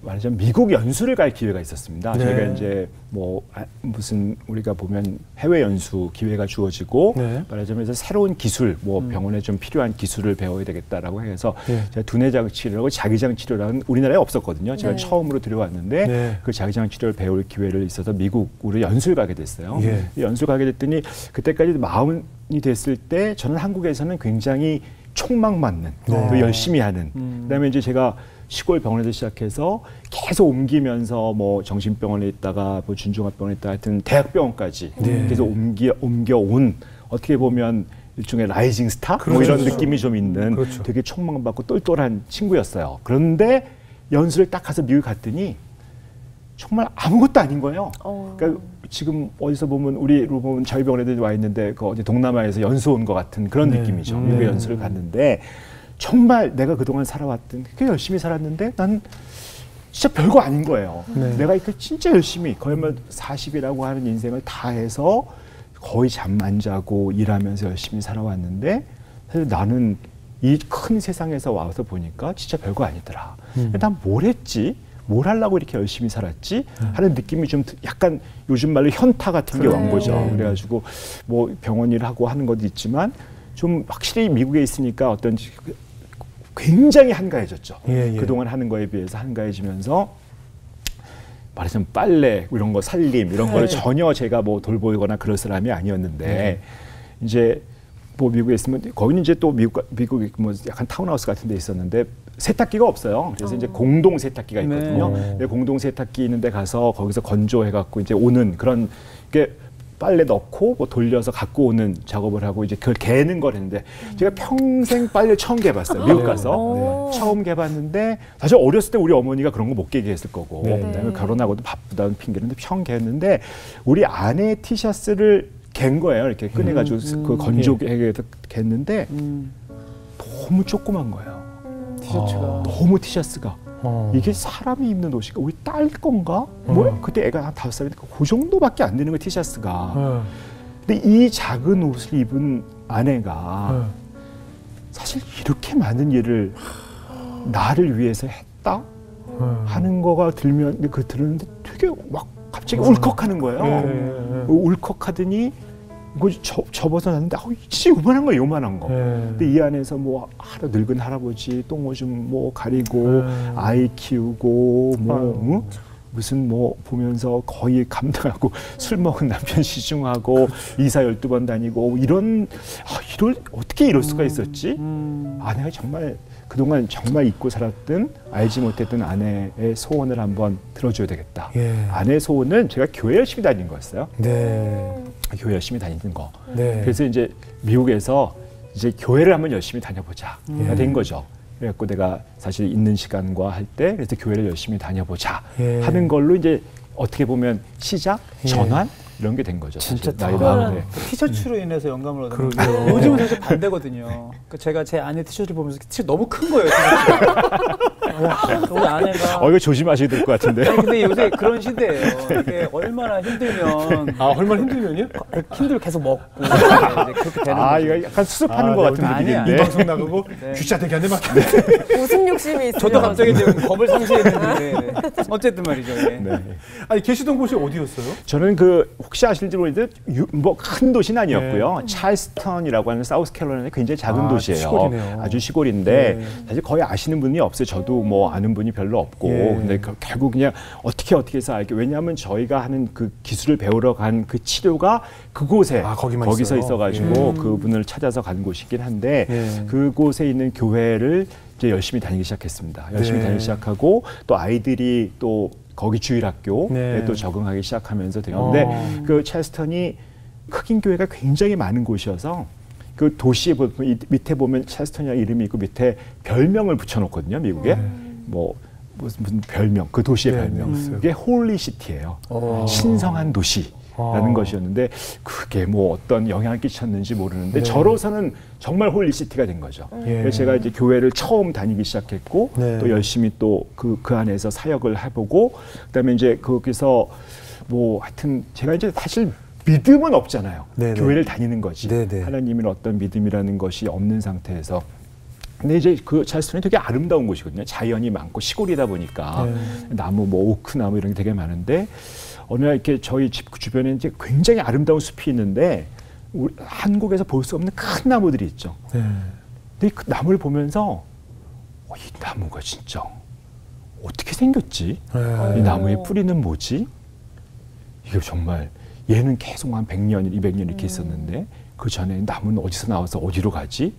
말하자면 미국 연수를 갈 기회가 있었습니다. 저희가 이제 뭐 무슨 우리가 보면 해외 연수 기회가 주어지고 말하자면 새로운 기술, 뭐 병원에 좀 필요한 기술을 배워야 되겠다라고 해서 제가 두뇌자극 치료라고 자기장 치료라는 우리나라에 없었거든요. 제가 처음으로 들여왔는데 그 자기장 치료를 배울 기회를 있어서 미국으로 연수를 가게 됐어요. 연수 가게 됐더니 그때까지 마흔이 됐을 때 저는 한국에서는 굉장히 촉망받는 또 열심히 하는 그다음에 이제 제가 시골 병원에서 시작해서 계속 옮기면서 뭐 정신병원에 있다가 뭐 준종합병원에 있다가 하여튼 대학병원까지 계속 옮겨온 어떻게 보면 일종의 라이징 스타? 뭐 이런 느낌이 좀 있는 되게 촉망받고 똘똘한 친구였어요. 그런데 연수를 딱 가서 미국 갔더니 정말 아무것도 아닌 거예요. 그러니까 지금 어디서 보면 우리로 보면 저희 병원에도 와 있는데 그 어디 동남아에서 연수 온 것 같은 그런 느낌이죠. 미국에 연수를 갔는데 정말 내가 그동안 살아왔던 꽤 열심히 살았는데 난 진짜 별거 아닌 거예요. 내가 이렇게 진짜 열심히 거의 뭐 40이라고 하는 인생을 다 해서 거의 잠 안 자고 일하면서 열심히 살아왔는데 사실 나는 이 큰 세상에서 와서 보니까 진짜 별거 아니더라. 난 뭘 했지? 뭘 하려고 이렇게 열심히 살았지? 하는 느낌이 좀 약간 요즘 말로 현타 같은 게 온 거죠. 그래가지고 뭐 병원 일하고 하는 것도 있지만 좀 확실히 미국에 있으니까 어떤 굉장히 한가해졌죠. 그동안 하는 거에 비해서 한가해지면서 말하자면 빨래 이런 거 살림 이런 거를 전혀 제가 뭐 돌보거나 그럴 사람이 아니었는데 이제 뭐 미국에 있으면 거기는 이제 또 미국이 뭐 약간 타운하우스 같은 데 있었는데 세탁기가 없어요. 그래서 이제 공동 세탁기가 있거든요. 공동 세탁기 있는 데 가서 거기서 건조해 갖고 이제 오는 그런 게 빨래 넣고 뭐 돌려서 갖고 오는 작업을 하고 이제 그걸 개는 걸 했는데 제가 평생 빨래 처음 개봤어요. 미국 가서 처음 개봤는데 사실 어렸을 때 우리 어머니가 그런 거 못 개게 했을 거고 그다음에 결혼하고도 바쁘다는 핑계인데 처음 개했는데 우리 아내의 티셔츠를 갠 거예요. 이렇게 꺼내가지고 그 건조기에서 갰는데 너무 조그만 거예요. 티셔츠가 너무 티셔츠가 이게 사람이 입는 옷이가 우리 딸 건가? 뭐 그때 애가 한 5살이니까 그 정도밖에 안 되는 거 티셔츠가. 근데 이 작은 옷을 입은 아내가 사실 이렇게 많은 일을 나를 위해서 했다 하는 거가 들면 그 들었는데 되게 막 갑자기 울컥하는 거예요. 울컥하더니 이거 접어서 났는데 진짜 요만한 거예요, 요만한 거. 근데 이 안에서 뭐 늙은 할아버지 똥오줌 뭐 가리고 아이 키우고 뭐 무슨 뭐 보면서 거의 감당하고 술 먹은 남편 시중하고 이사 12번 다니고 이런 어떻게 이럴 수가 있었지? 아내가 정말 그동안 정말 잊고 살았던 알지 못했던 아내의 소원을 한번 들어줘야 되겠다. 아내의 소원은 제가 교회 열심히 다닌 거였어요. 교회 열심히 다니는 거. 그래서 이제 미국에서 이제 교회를 한번 열심히 다녀보자. 된 거죠. 그래갖고 내가 사실 있는 시간과 할 때 그래서 교회를 열심히 다녀보자 하는 걸로 이제 어떻게 보면 시작, 전환 이런 게 된 거죠. 진짜 나이가 티셔츠로 인해서 영감을 얻은 거예요. 요즘은 사실 반대거든요. 그러니까 제가 제 아내 티셔츠를 보면서 티셔츠 너무 큰 거예요. 우리 아내가 이거 조심하셔야 될 것 같은데. 아니, 근데 요새 그런 시대예요. 이게 얼마나 힘들면 얼마나 힘들면요? 힘들고 계속 먹고 이제 그렇게 되는 거죠. 이거 약간 수습하는 것 같은 느낌인데. 이 방송 나가고 귀찮게 안 해봤겠네. 웃음 욕심이 있어요. 저도 갑자기 지금 겁을 상실했는데 어쨌든 말이죠. 아니 계시던 곳이 어디였어요? 저는 혹시 아실지 모르겠는데 뭐 큰 도시는 아니었고요. 찰스턴이라고 하는 사우스캐롤라이나의 굉장히 작은 도시예요. 시골이네요. 아주 시골인데 사실 거의 아시는 분이 없어요. 저도 뭐 아는 분이 별로 없고 근데 결국 그냥 어떻게 해서 알게. 왜냐하면 저희가 하는 그 기술을 배우러 간 그 치료가 그곳에 거기서 있어가지고 그분을 찾아서 간 곳이긴 한데 그곳에 있는 교회를 이제 열심히 다니기 시작했습니다. 열심히 다니기 시작하고 또 아이들이 또 거기 주일학교에 또 적응하기 시작하면서 되는데 그 찰스턴이 흑인 교회가 굉장히 많은 곳이어서 그 도시에 밑에 보면 찰스턴이라는 이름이 있고 밑에 별명을 붙여놓거든요. 미국에 무슨 별명, 그 도시의 별명. 그게 홀리 시티예요. 신성한 도시라는 것이었는데 그게 뭐 어떤 영향을 끼쳤는지 모르는데 저로서는 정말 홀리 시티가 된 거죠. 그래서 제가 이제 교회를 처음 다니기 시작했고 또 열심히 또 그 안에서 사역을 해보고 그다음에 이제 거기서 뭐 하여튼 제가 이제 사실 믿음은 없잖아요. 교회를 다니는 거지. 하나님의 어떤 믿음이라는 것이 없는 상태에서. 근데 이제 그 찰스턴이 되게 아름다운 곳이거든요. 자연이 많고 시골이다 보니까 나무, 뭐 오크 나무 이런 게 되게 많은데 어느 날 이렇게 저희 집 주변에 이제 굉장히 아름다운 숲이 있는데 한국에서 볼 수 없는 큰 나무들이 있죠. 근데 그 나무를 보면서 이 나무가 진짜 어떻게 생겼지? 이 나무의 뿌리는 뭐지? 이게 정말 얘는 계속 한 100년, 200년 이렇게 있었는데 그 전에 나무는 어디서 나와서 어디로 가지?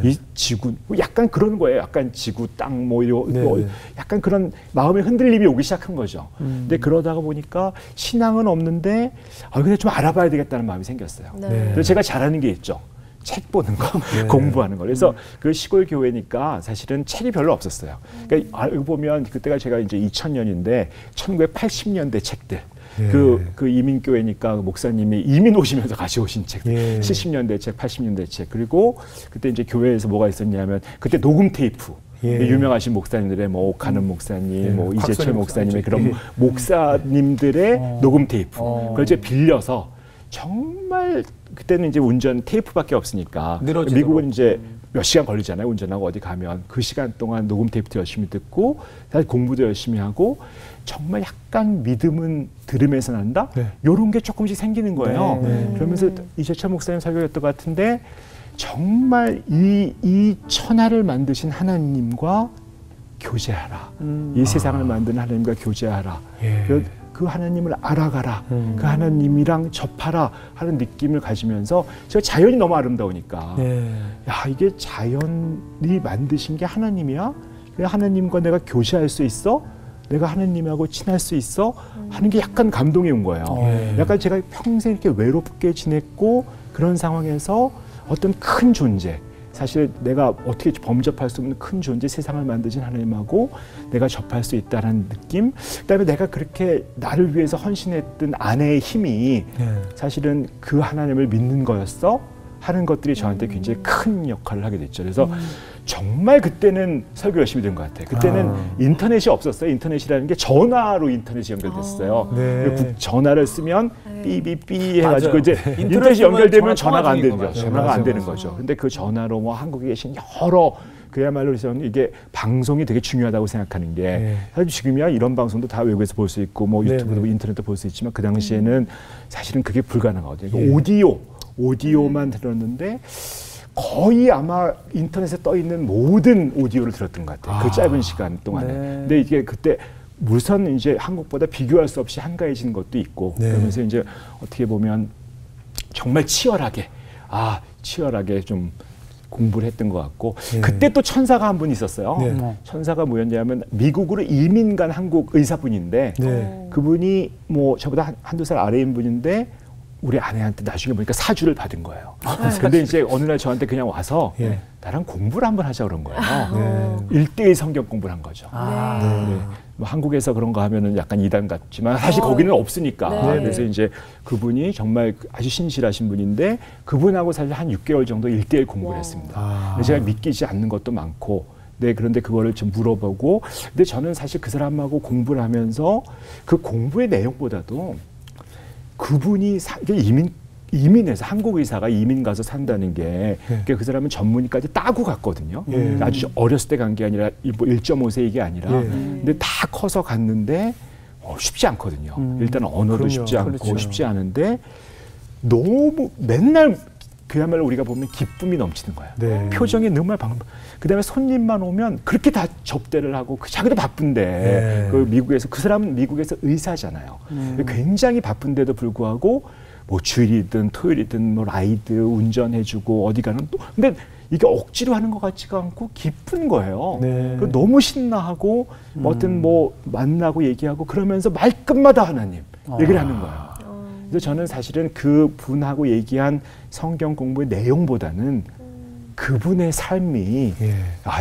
이 지구 약간 그런 거예요. 약간 지구, 땅 뭐 약간 그런 마음의 흔들림이 오기 시작한 거죠. 근데 그러다가 보니까 신앙은 없는데 그냥 좀 알아봐야 되겠다는 마음이 생겼어요. 그래서 제가 잘하는 게 있죠. 책 보는 거, 공부하는 거. 그래서 그 시골 교회니까 사실은 책이 별로 없었어요. 그러니까 알고 보면 그때가 제가 이제 2000년인데 1980년대 책들. 그 이민교회니까 목사님이 이민 오시면서 가져오신 책, 70년대 책, 80년대 책. 그리고 그때 이제 교회에서 뭐가 있었냐면 그때 녹음 테이프. 유명하신 목사님들의 뭐 오카는 목사님, 뭐 이재철 목사님의 그런 목사님들의 녹음 테이프. 그걸 이제 빌려서 정말 그때는 이제 운전 테이프밖에 없으니까 미국은 이제 몇 시간 걸리잖아요. 운전하고 어디 가면 그 시간 동안 녹음 테이프도 열심히 듣고 사실 공부도 열심히 하고 정말 약간 믿음은 들으면서 난다. 이런 게 조금씩 생기는 거예요. 그러면서 이재철 목사님 설교였던 것 같은데 정말 이 천하를 만드신 하나님과 교제하라. 이 세상을 만드는 하나님과 교제하라. 그 하나님을 알아가라. 그 하나님이랑 접하라 하는 느낌을 가지면서 제가 자연이 너무 아름다우니까 야, 이게 자연이 만드신 게 하나님이야? 하나님과 내가 교제할 수 있어? 내가 하나님하고 친할 수 있어? 하는 게 약간 감동이 온 거예요. 약간 제가 평생 이렇게 외롭게 지냈고 그런 상황에서 어떤 큰 존재, 사실 내가 어떻게 범접할 수 없는 큰 존재, 세상을 만드신 하나님하고 내가 접할 수 있다는 느낌. 그다음에 내가 그렇게 나를 위해서 헌신했던 아내의 힘이 사실은 그 하나님을 믿는 거였어 하는 것들이 저한테 굉장히 큰 역할을 하게 됐죠. 그래서 정말 그때는 설교 열심히 된 것 같아요. 그때는 인터넷이 없었어요. 인터넷이라는 게 전화로 인터넷이 연결됐어요. 전화를 쓰면 삐삐삐 해가지고 이제 인터넷이 연결되면 전화가 안 되는 거죠. 전화가 안 되는 거죠. 근데 그 전화로 뭐 한국에 계신 여러 그야말로 그래서 이게 방송이 되게 중요하다고 생각하는 게 사실 지금이야 이런 방송도 다 외국에서 볼 수 있고 뭐 유튜브도 인터넷도 볼 수 있지만 그 당시에는 사실은 그게 불가능하거든요. 오디오만 들었는데 거의 아마 인터넷에 떠 있는 모든 오디오를 들었던 것 같아요. 그 짧은 시간 동안에. 근데 이게 그때 우선 이제 한국보다 비교할 수 없이 한가해진 것도 있고 그러면서 이제 어떻게 보면 정말 치열하게 좀 공부를 했던 것 같고 그때 또 천사가 한 분 있었어요. 천사가 뭐였냐면 미국으로 이민 간 한국 의사분인데 그분이 뭐 저보다 한두 살 아래인 분인데 우리 아내한테 나중에 보니까 사주를 받은 거예요. 근데 이제 어느 날 저한테 그냥 와서 나랑 공부를 한번 하자 그런 거예요. 1:1 성경 공부를 한 거죠. 뭐 한국에서 그런 거 하면은 약간 이단 같지만 사실 거기는 없으니까. 그래서 이제 그분이 정말 아주 신실하신 분인데 그분하고 사실 한 6개월 정도 1:1 공부를 했습니다. 제가 믿기지 않는 것도 많고 그런데 그거를 좀 물어보고 근데 저는 사실 그 사람하고 공부를 하면서 그 공부의 내용보다도 그분이 이민해서 한국 의사가 이민 가서 산다는 게 그 사람은 전문의까지 따고 갔거든요. 아주 어렸을 때 간 게 아니라 1.5세 이게 아니라 근데 다 커서 갔는데 쉽지 않거든요. 일단 언어도 쉽지 않고 쉽지 않은데 너무 맨날 그야말로 우리가 보면 기쁨이 넘치는 거예요. 표정이 정말 그다음에 손님만 오면 그렇게 다 접대를 하고 자기도 바쁜데 그 미국에서 그 사람은 미국에서 의사잖아요. 굉장히 바쁜데도 불구하고 뭐 주일이든 토요일이든 뭐 라이드 운전해주고 어디 가는 또 근데 이게 억지로 하는 것 같지가 않고 기쁜 거예요. 너무 신나하고 어떤 뭐 만나고 얘기하고 그러면서 말끝마다 하나님 얘기를 하는 거예요. 그래서 저는 사실은 그 분하고 얘기한 성경 공부의 내용보다는 그분의 삶이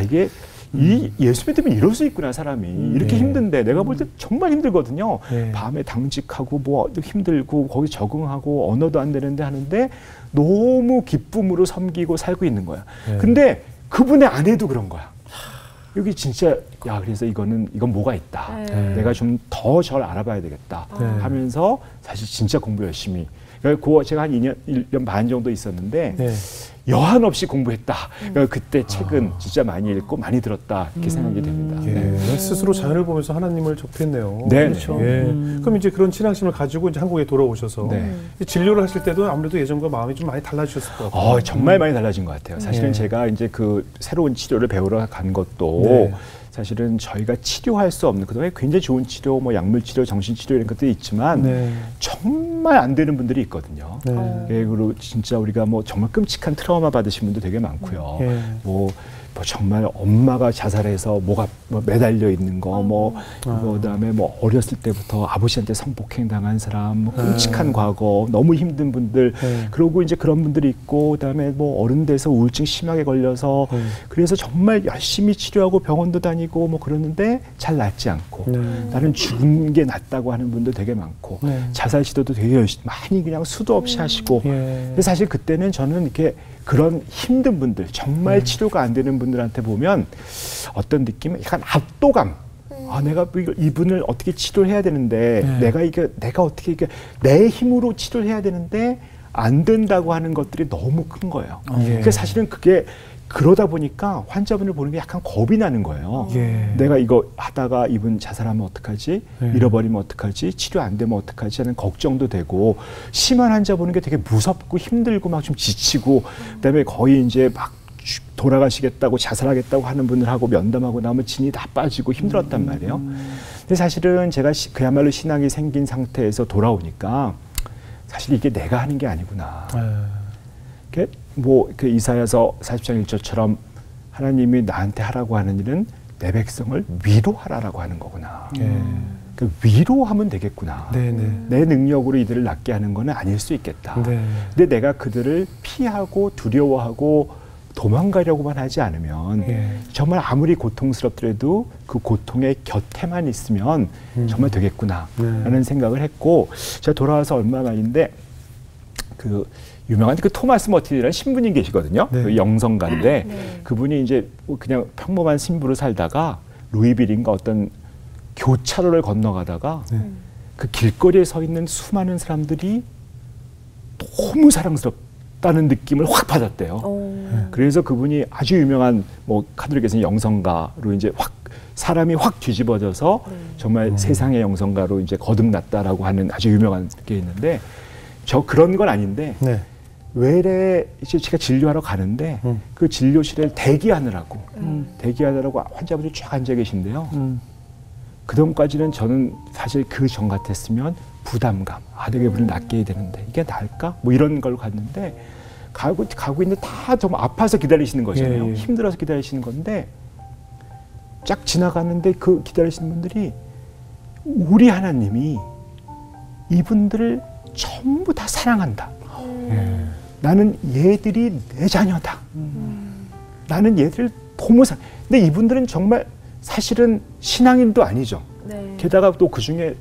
이게 이 예수 믿으면 이럴 수 있구나 사람이 이렇게 힘든데 내가 볼 때 정말 힘들거든요. 밤에 당직하고 뭐 힘들고 거기 적응하고 언어도 안 되는데 하는데 너무 기쁨으로 섬기고 살고 있는 거야. 근데 그분의 아내도 그런 거야. 여기 진짜 그래서 이건 뭐가 있다. 내가 좀 더 저를 알아봐야 되겠다 하면서 사실 진짜 공부 열심히. 제가 한 1년 반 정도 있었는데 여한 없이 공부했다. 그때 책은 진짜 많이 읽고 많이 들었다 이렇게 생각이 됩니다. 스스로 자연을 보면서 하나님을 접했네요. 그렇죠. 그럼 이제 그런 신앙심을 가지고 이제 한국에 돌아오셔서 진료를 하실 때도 아무래도 예전과 마음이 좀 많이 달라지셨을 것 같아요. 정말 많이 달라진 것 같아요. 사실은 제가 이제 그 새로운 치료를 배우러 간 것도 사실은 저희가 치료할 수 없는 그동안에 굉장히 좋은 치료, 뭐 약물 치료, 정신 치료 이런 것들이 있지만 정말 안 되는 분들이 있거든요. 그리고 진짜 우리가 뭐 정말 끔찍한 트라우마 받으신 분도 되게 많고요. 뭐 뭐 정말 엄마가 자살해서 뭐가 뭐 매달려 있는 거, 그다음에 뭐 어렸을 때부터 아버지한테 성폭행 당한 사람, 뭐 끔찍한 과거, 너무 힘든 분들, 그러고 이제 그런 분들이 있고, 그다음에 뭐 어른 돼서 우울증 심하게 걸려서 그래서 정말 열심히 치료하고 병원도 다니고 뭐 그러는데 잘 낫지 않고, 나는 죽은 게 낫다고 하는 분도 되게 많고, 자살 시도도 되게 열심히 많이 그냥 수도 없이 하시고, 근데 사실 그때는 저는 이렇게 그런 힘든 분들, 정말 치료가 안 되는 분들한테 보면 어떤 느낌? 약간 압도감. 아, 내가 이분을 어떻게 치료를 해야 되는데, 내가 어떻게 내 힘으로 치료를 해야 되는데 안 된다고 하는 것들이 너무 큰 거예요. 그러니까 사실은 그게 그러다 보니까 환자분을 보는 게 약간 겁이 나는 거예요. 내가 이거 하다가 이분 자살하면 어떡하지? 잃어버리면 어떡하지? 치료 안 되면 어떡하지? 하는 걱정도 되고, 심한 환자 보는 게 되게 무섭고 힘들고 막 좀 지치고, 그다음에 거의 이제 막 돌아가시겠다고 자살하겠다고 하는 분들하고 면담하고 나면 진이 다 빠지고 힘들었단 말이에요. 근데 사실은 제가 그야말로 신앙이 생긴 상태에서 돌아오니까 사실 이게 내가 하는 게 아니구나. 뭐 그 이사야서 40장 1절처럼 하나님이 나한테 하라고 하는 일은 내 백성을 위로하라라고 하는 거구나. 그 위로하면 되겠구나. 내 능력으로 이들을 낫게 하는 건 아닐 수 있겠다. 근데 내가 그들을 피하고 두려워하고 도망가려고만 하지 않으면 정말 아무리 고통스럽더라도 그 고통의 곁에만 있으면 정말 되겠구나 라는 생각을 했고, 제가 돌아와서 얼마 만인데 그 유명한 그 토마스 머틴이라는 신부님 계시거든요. 그 영성가인데 그분이 이제 그냥 평범한 신부로 살다가 루이빌인가 어떤 교차로를 건너가다가 그 길거리에 서 있는 수많은 사람들이 너무 사랑스럽다는 느낌을 확 받았대요. 그래서 그분이 아주 유명한 뭐 카톨릭에서는 영성가로 이제 확 사람이 확 뒤집어져서 정말 세상의 영성가로 이제 거듭났다라고 하는 아주 유명한 게 있는데, 저 그런 건 아닌데 외래 이제 제가 진료하러 가는데 그 진료실에 대기하느라고 환자분들이 쫙 앉아 계신데요. 그전까지는 저는 사실 그 전 같았으면 부담감, 내가 이분을 낫게 해야 되는데 이게 나을까? 뭐 이런 걸 갔는데 가고 있는데 다 정말 아파서 기다리시는 거잖아요. 힘들어서 기다리시는 건데 쫙 지나가는데 그 기다리시는 분들이 우리 하나님이 이분들을 전부 다 사랑한다. 나는 얘들이 내 자녀다. 나는 얘들을 너무 근데 이분들은 정말 사실은 신앙인도 아니죠. 게다가 또 그중에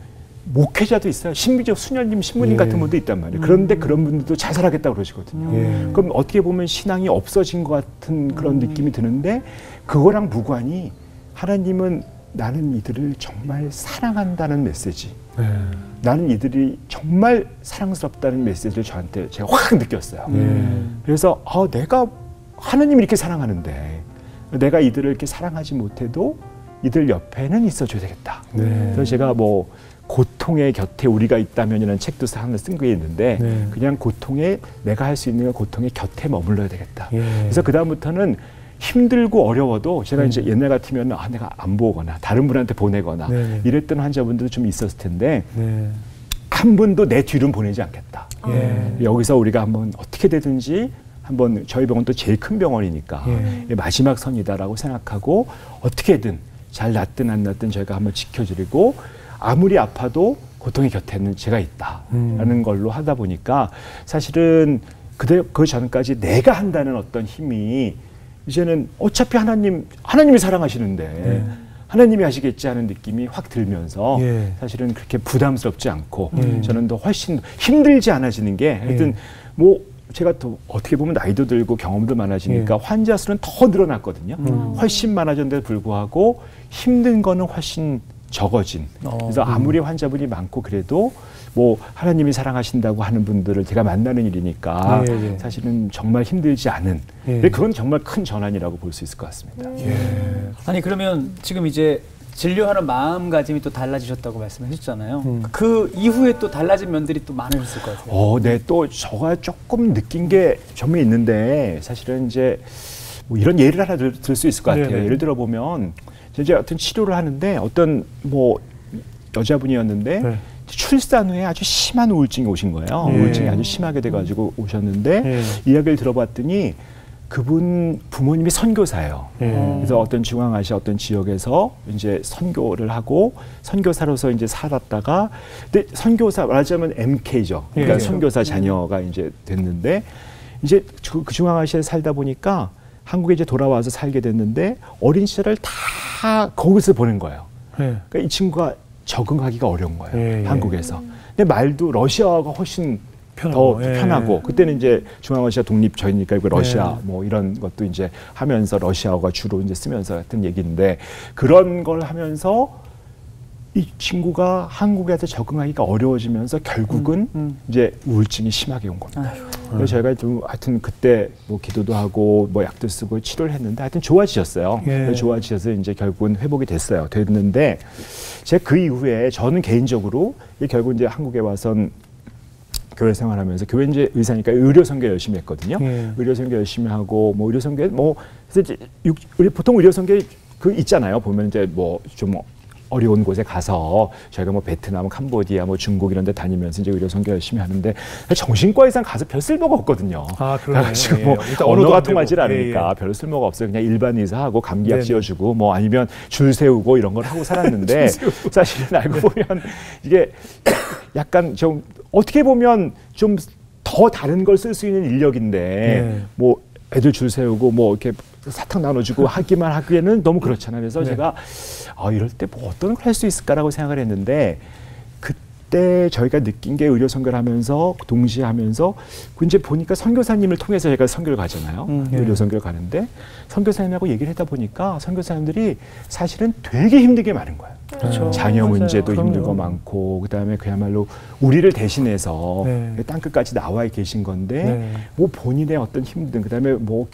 목회자도 있어요. 심지어 수녀님, 신부님 같은 분도 있단 말이에요. 그런데 그런 분들도 자살하겠다고 그러시거든요. 그럼 어떻게 보면 신앙이 없어진 것 같은 그런 느낌이 드는데, 그거랑 무관히 하나님은 나는 이들을 정말 사랑한다는 메시지, 나는 이들이 정말 사랑스럽다는 메시지를 저한테 제가 확 느꼈어요. 그래서 내가 하나님을 이렇게 사랑하는데 내가 이들을 이렇게 사랑하지 못해도 이들 옆에는 있어줘야 되겠다. 그래서 제가 뭐 고통의 곁에 우리가 있다면이라는 책도 하나 쓴 게 있는데 그냥 고통에 내가 할 수 있는 건 고통의 곁에 머물러야 되겠다. 그래서 그 다음부터는 힘들고 어려워도 제가 이제 옛날 같으면 내가 안 보거나 다른 분한테 보내거나 이랬던 환자분들도 좀 있었을 텐데 한 분도 내 뒤로는 보내지 않겠다. 여기서 우리가 한번 어떻게 되든지 한번, 저희 병원도 제일 큰 병원이니까 마지막 선이다라고 생각하고 어떻게든 잘 낫든 안 낫든 저희가 한번 지켜드리고, 아무리 아파도 고통의 곁에는 제가 있다라는 걸로 하다 보니까 사실은 그 전까지 내가 한다는 어떤 힘이 이제는 어차피 하나님이 사랑하시는데 하나님이 하시겠지 하는 느낌이 확 들면서 사실은 그렇게 부담스럽지 않고 저는 더 훨씬 힘들지 않아지는 게, 하여튼 뭐 제가 또 어떻게 보면 나이도 들고 경험도 많아지니까 환자 수는 더 늘어났거든요. 훨씬 많아졌는데도 불구하고 힘든 거는 훨씬 적어진. 그래서 아무리 환자분이 많고 그래도 뭐 하나님이 사랑하신다고 하는 분들을 제가 만나는 일이니까 사실은 정말 힘들지 않은, 그건 정말 큰 전환이라고 볼 수 있을 것 같습니다. 아니 그러면 지금 이제 진료하는 마음가짐이 또 달라지셨다고 말씀하셨잖아요. 그 이후에 또 달라진 면들이 또 많으셨을 것 같아요. 네, 또 제가 조금 느낀 게 점이 있는데, 사실은 이제 뭐 이런 예를 하나 들 수 있을 것 같아요. 예를 들어 보면 이제 어떤 치료를 하는데 어떤 뭐 여자분이었는데 출산 후에 아주 심한 우울증이 오신 거예요. 우울증이 아주 심하게 돼가지고 오셨는데 이야기를 들어봤더니 그분 부모님이 선교사예요. 그래서 어떤 중앙아시아 어떤 지역에서 이제 선교를 하고 선교사로서 이제 살았다가, 근데 선교사 말하자면 MK죠. 그러니까 선교사 자녀가 이제 됐는데, 이제 그 중앙아시아에 살다 보니까 한국에 이제 돌아와서 살게 됐는데 어린 시절을 다 거기서 보낸 거예요. 그러니까 이 친구가 적응하기가 어려운 거예요. 한국에서. 근데 말도 러시아어가 훨씬 더 편하고, 그때는 이제 중앙아시아 독립 전이니까 러시아 뭐 이런 것도 이제 하면서 러시아어가 주로 이제 쓰면서 같은 얘기인데, 그런 걸 하면서 이 친구가 한국에 와서 적응하기가 어려워지면서 결국은 이제 우울증이 심하게 온 겁니다. 그래서 저희가 좀 하여튼 그때 뭐 기도도 하고 뭐 약도 쓰고 치료를 했는데 하여튼 좋아지셨어요. 좋아지셔서 이제 결국은 회복이 됐는데, 제가 그 이후에 저는 개인적으로 결국 이제 한국에 와선 교회 생활하면서, 교회 이제 의사니까 의료 선교 열심히 했거든요. 의료 선교 열심히 하고 뭐 의료 선교 뭐 그래서 이제 보통 의료 선교 그 있잖아요. 보면 이제 뭐 좀 어려운 곳에 가서 저희가 뭐 베트남, 캄보디아, 뭐 중국 이런 데 다니면서 이제 의료 선교 열심히 하는데, 정신과 의상 가서 별 쓸모가 없거든요. 그래가지고 뭐 언어가 통하지 않으니까 별 쓸모가 없어요. 그냥 일반 의사하고 감기약 씌워주고 뭐 아니면 줄 세우고 이런 걸 하고 살았는데 사실은 알고 보면 이게 약간 좀 어떻게 보면 좀 더 다른 걸 쓸 수 있는 인력인데 뭐 애들 줄 세우고 뭐 이렇게 사탕 나눠주고 하기만 하기에는 너무 그렇잖아요. 그래서 제가 이럴 때 뭐 어떤 걸 할 수 있을까라고 생각을 했는데, 그때 저희가 느낀 게 의료 선교를 하면서 동시에 하면서 이제 보니까 선교사님을 통해서 제가 선교를 가잖아요. 의료 선교를 가는데 선교사님하고 얘기를 하다 보니까 선교사님들이 사실은 되게 힘든 게 많은 거예요. 그렇죠. 자녀 문제도 그럼요. 힘든 거 많고, 그다음에 그야말로 우리를 대신해서 땅끝까지 나와 계신 건데 뭐 본인의 어떤 힘든, 그다음에 뭐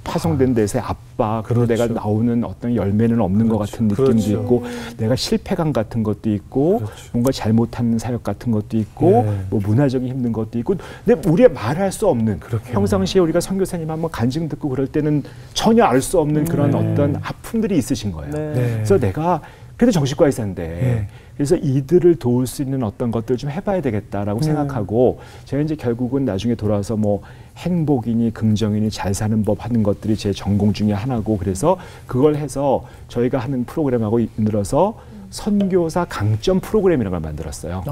파송된 데서의 압박, 그리고 내가 나오는 어떤 열매는 없는 것 같은 느낌도 있고, 내가 실패감 같은 것도 있고, 뭔가 잘못한 사역 같은 것도 있고, 뭐 문화적인 힘든 것도 있고, 근데 우리가 말할 수 없는, 평상시에 우리가 선교사님 한번 간증 듣고 그럴 때는 전혀 알 수 없는 그런 어떤 아픔들이 있으신 거예요. 그래서 내가 그래도 정신과 의사인데 그래서 이들을 도울 수 있는 어떤 것들을 좀 해봐야 되겠다라고 생각하고, 제가 이제 결국은 나중에 돌아와서 뭐 행복이니 긍정이니 잘 사는 법 하는 것들이 제 전공 중에 하나고, 그래서 그걸 해서 저희가 하는 프로그램하고 늘어서 선교사 강점 프로그램이라는 걸 만들었어요.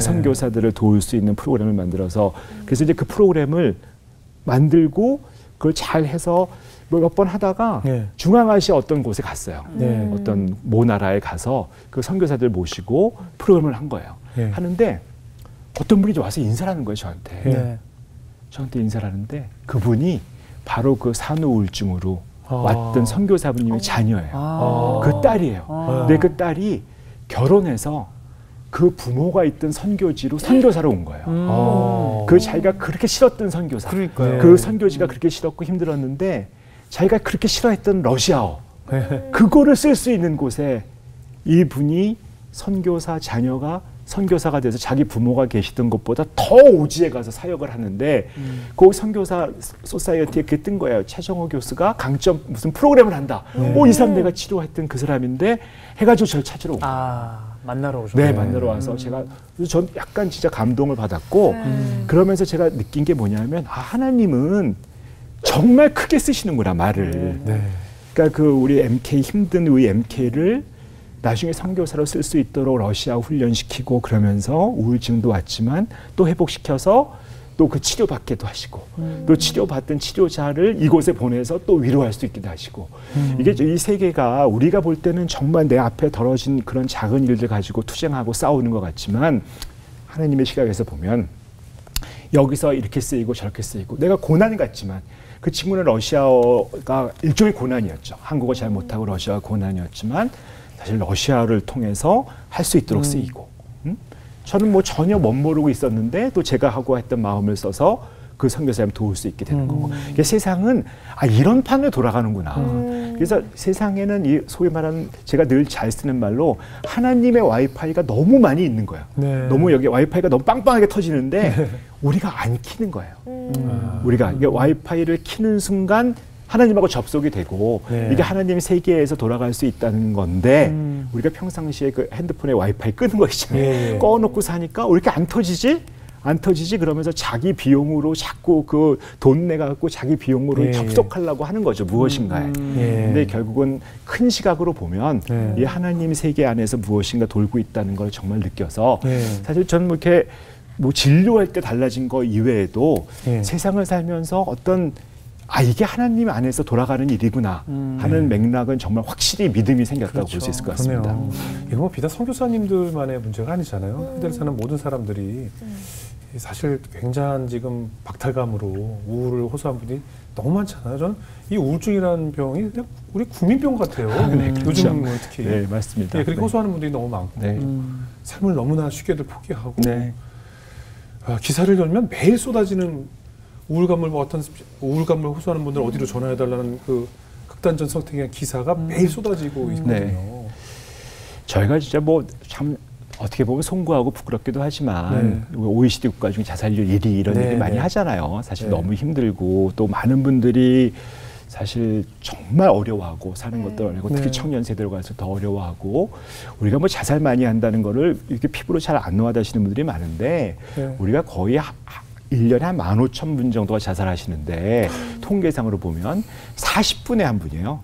선교사들을 도울 수 있는 프로그램을 만들어서, 그래서 이제 그 프로그램을 만들고 그걸 잘 해서 몇 번 하다가 중앙아시아 어떤 곳에 갔어요. 어떤 모 나라에 가서 그 선교사들 모시고 프로그램을 한 거예요. 하는데 어떤 분이 와서 인사를 하는 거예요, 저한테. 저한테 인사를 하는데 그분이 바로 그 산후 우울증으로 왔던 선교사분님의 자녀예요. 그 딸이에요. 근데 그 딸이 결혼해서 그 부모가 있던 선교지로 선교사로 온 거예요. 그 자기가 그렇게 싫었던 선교사. 그 선교지가 그렇게 싫었고 힘들었는데 자기가 그렇게 싫어했던 러시아어, 그거를 쓸 수 있는 곳에 이분이 선교사 자녀가 선교사가 돼서 자기 부모가 계시던 곳보다 더 오지에 가서 사역을 하는데, 그 선교사 소사이어티에 그게 뜬 거예요. 최정호 교수가 강점 무슨 프로그램을 한다. 이 사람 내가 치료했던 그 사람인데 해가지고 저를 찾으러 온 거예요. 만나러 오셨어요. 네, 만나러 와서 제가 전 약간 진짜 감동을 받았고, 그러면서 제가 느낀 게 뭐냐면, 하나님은 정말 크게 쓰시는구나, 말을. 그러니까 그 우리 MK, 힘든 우리 MK를 나중에 선교사로 쓸 수 있도록 러시아 훈련시키고, 그러면서 우울증도 왔지만 또 회복시켜서 또 그 치료받게도 하시고, 또 치료받던 치료자를 이곳에 보내서 또 위로할 수 있기도 하시고, 이게 이 세계가 우리가 볼 때는 정말 내 앞에 벌어진 그런 작은 일들 가지고 투쟁하고 싸우는 것 같지만, 하나님의 시각에서 보면 여기서 이렇게 쓰이고 저렇게 쓰이고, 내가 고난 같지만 그 친구는 러시아어가 일종의 고난이었죠. 한국어 잘 못하고 러시아어 고난이었지만 사실 러시아를 통해서 할 수 있도록 쓰이고, 저는 뭐 전혀 못 모르고 있었는데 또 제가 하고 했던 마음을 써서 그 선교사님 도울 수 있게 되는 거고, 이게 세상은 이런 판으로 돌아가는구나. 그래서 세상에는 이 소위 말하는, 제가 늘 잘 쓰는 말로, 하나님의 와이파이가 너무 많이 있는 거예요. 너무 여기 와이파이가 너무 빵빵하게 터지는데 우리가 안 키는 거예요. 우리가 이게 와이파이를 키는 순간 하나님하고 접속이 되고, 이게 하나님 세계에서 돌아갈 수 있다는 건데, 우리가 평상시에 그 핸드폰에 와이파이 끄는 거 있잖아요. 꺼놓고 사니까 왜 이렇게 안 터지지? 안 터지지 그러면서 자기 비용으로 자꾸 그 돈 내갖고 자기 비용으로 접속하려고 하는 거죠. 무엇인가에. 근데 결국은 큰 시각으로 보면 이 하나님 세계 안에서 무엇인가 돌고 있다는 걸 정말 느껴서 사실 저는 뭐 이렇게 뭐 진료할 때 달라진 거 이외에도 세상을 살면서 어떤 이게 하나님 안에서 돌아가는 일이구나 하는 맥락은 정말 확실히 믿음이 생겼다고 볼 수 있을 것 같습니다. 이거 뭐 비단 선교사님들만의 문제가 아니잖아요. 현대를 사는 모든 사람들이 사실 굉장한 지금 박탈감으로 우울을 호소한 분이 너무 많잖아요. 저는 이 우울증이라는 병이 그냥 우리 국민병 같아요. 요즘 특히. 네, 맞습니다. 그렇게 호소하는 분들이 너무 많고 삶을 너무나 쉽게들 포기하고 기사를 열면 매일 쏟아지는 우울감을 우울감을 호소하는 분들 어디로 전화해달라는 그 극단적 선택의 기사가 매일 쏟아지고 있거든요. 저희가 진짜 뭐 참 어떻게 보면 송구하고 부끄럽기도 하지만 OECD 국가 중에 자살률 1위 이런 얘기 많이 하잖아요. 사실 너무 힘들고 또 많은 분들이 사실 정말 어려워하고 사는 것도 어렵고 특히 청년 세대로 가서 더 어려워하고 우리가 뭐 자살 많이 한다는 거를 이렇게 피부로 잘 안 와닿으시는 분들이 많은데 우리가 거의 1년에 한 15,000분 정도가 자살하시는데 통계상으로 보면 40분에 한 분이에요.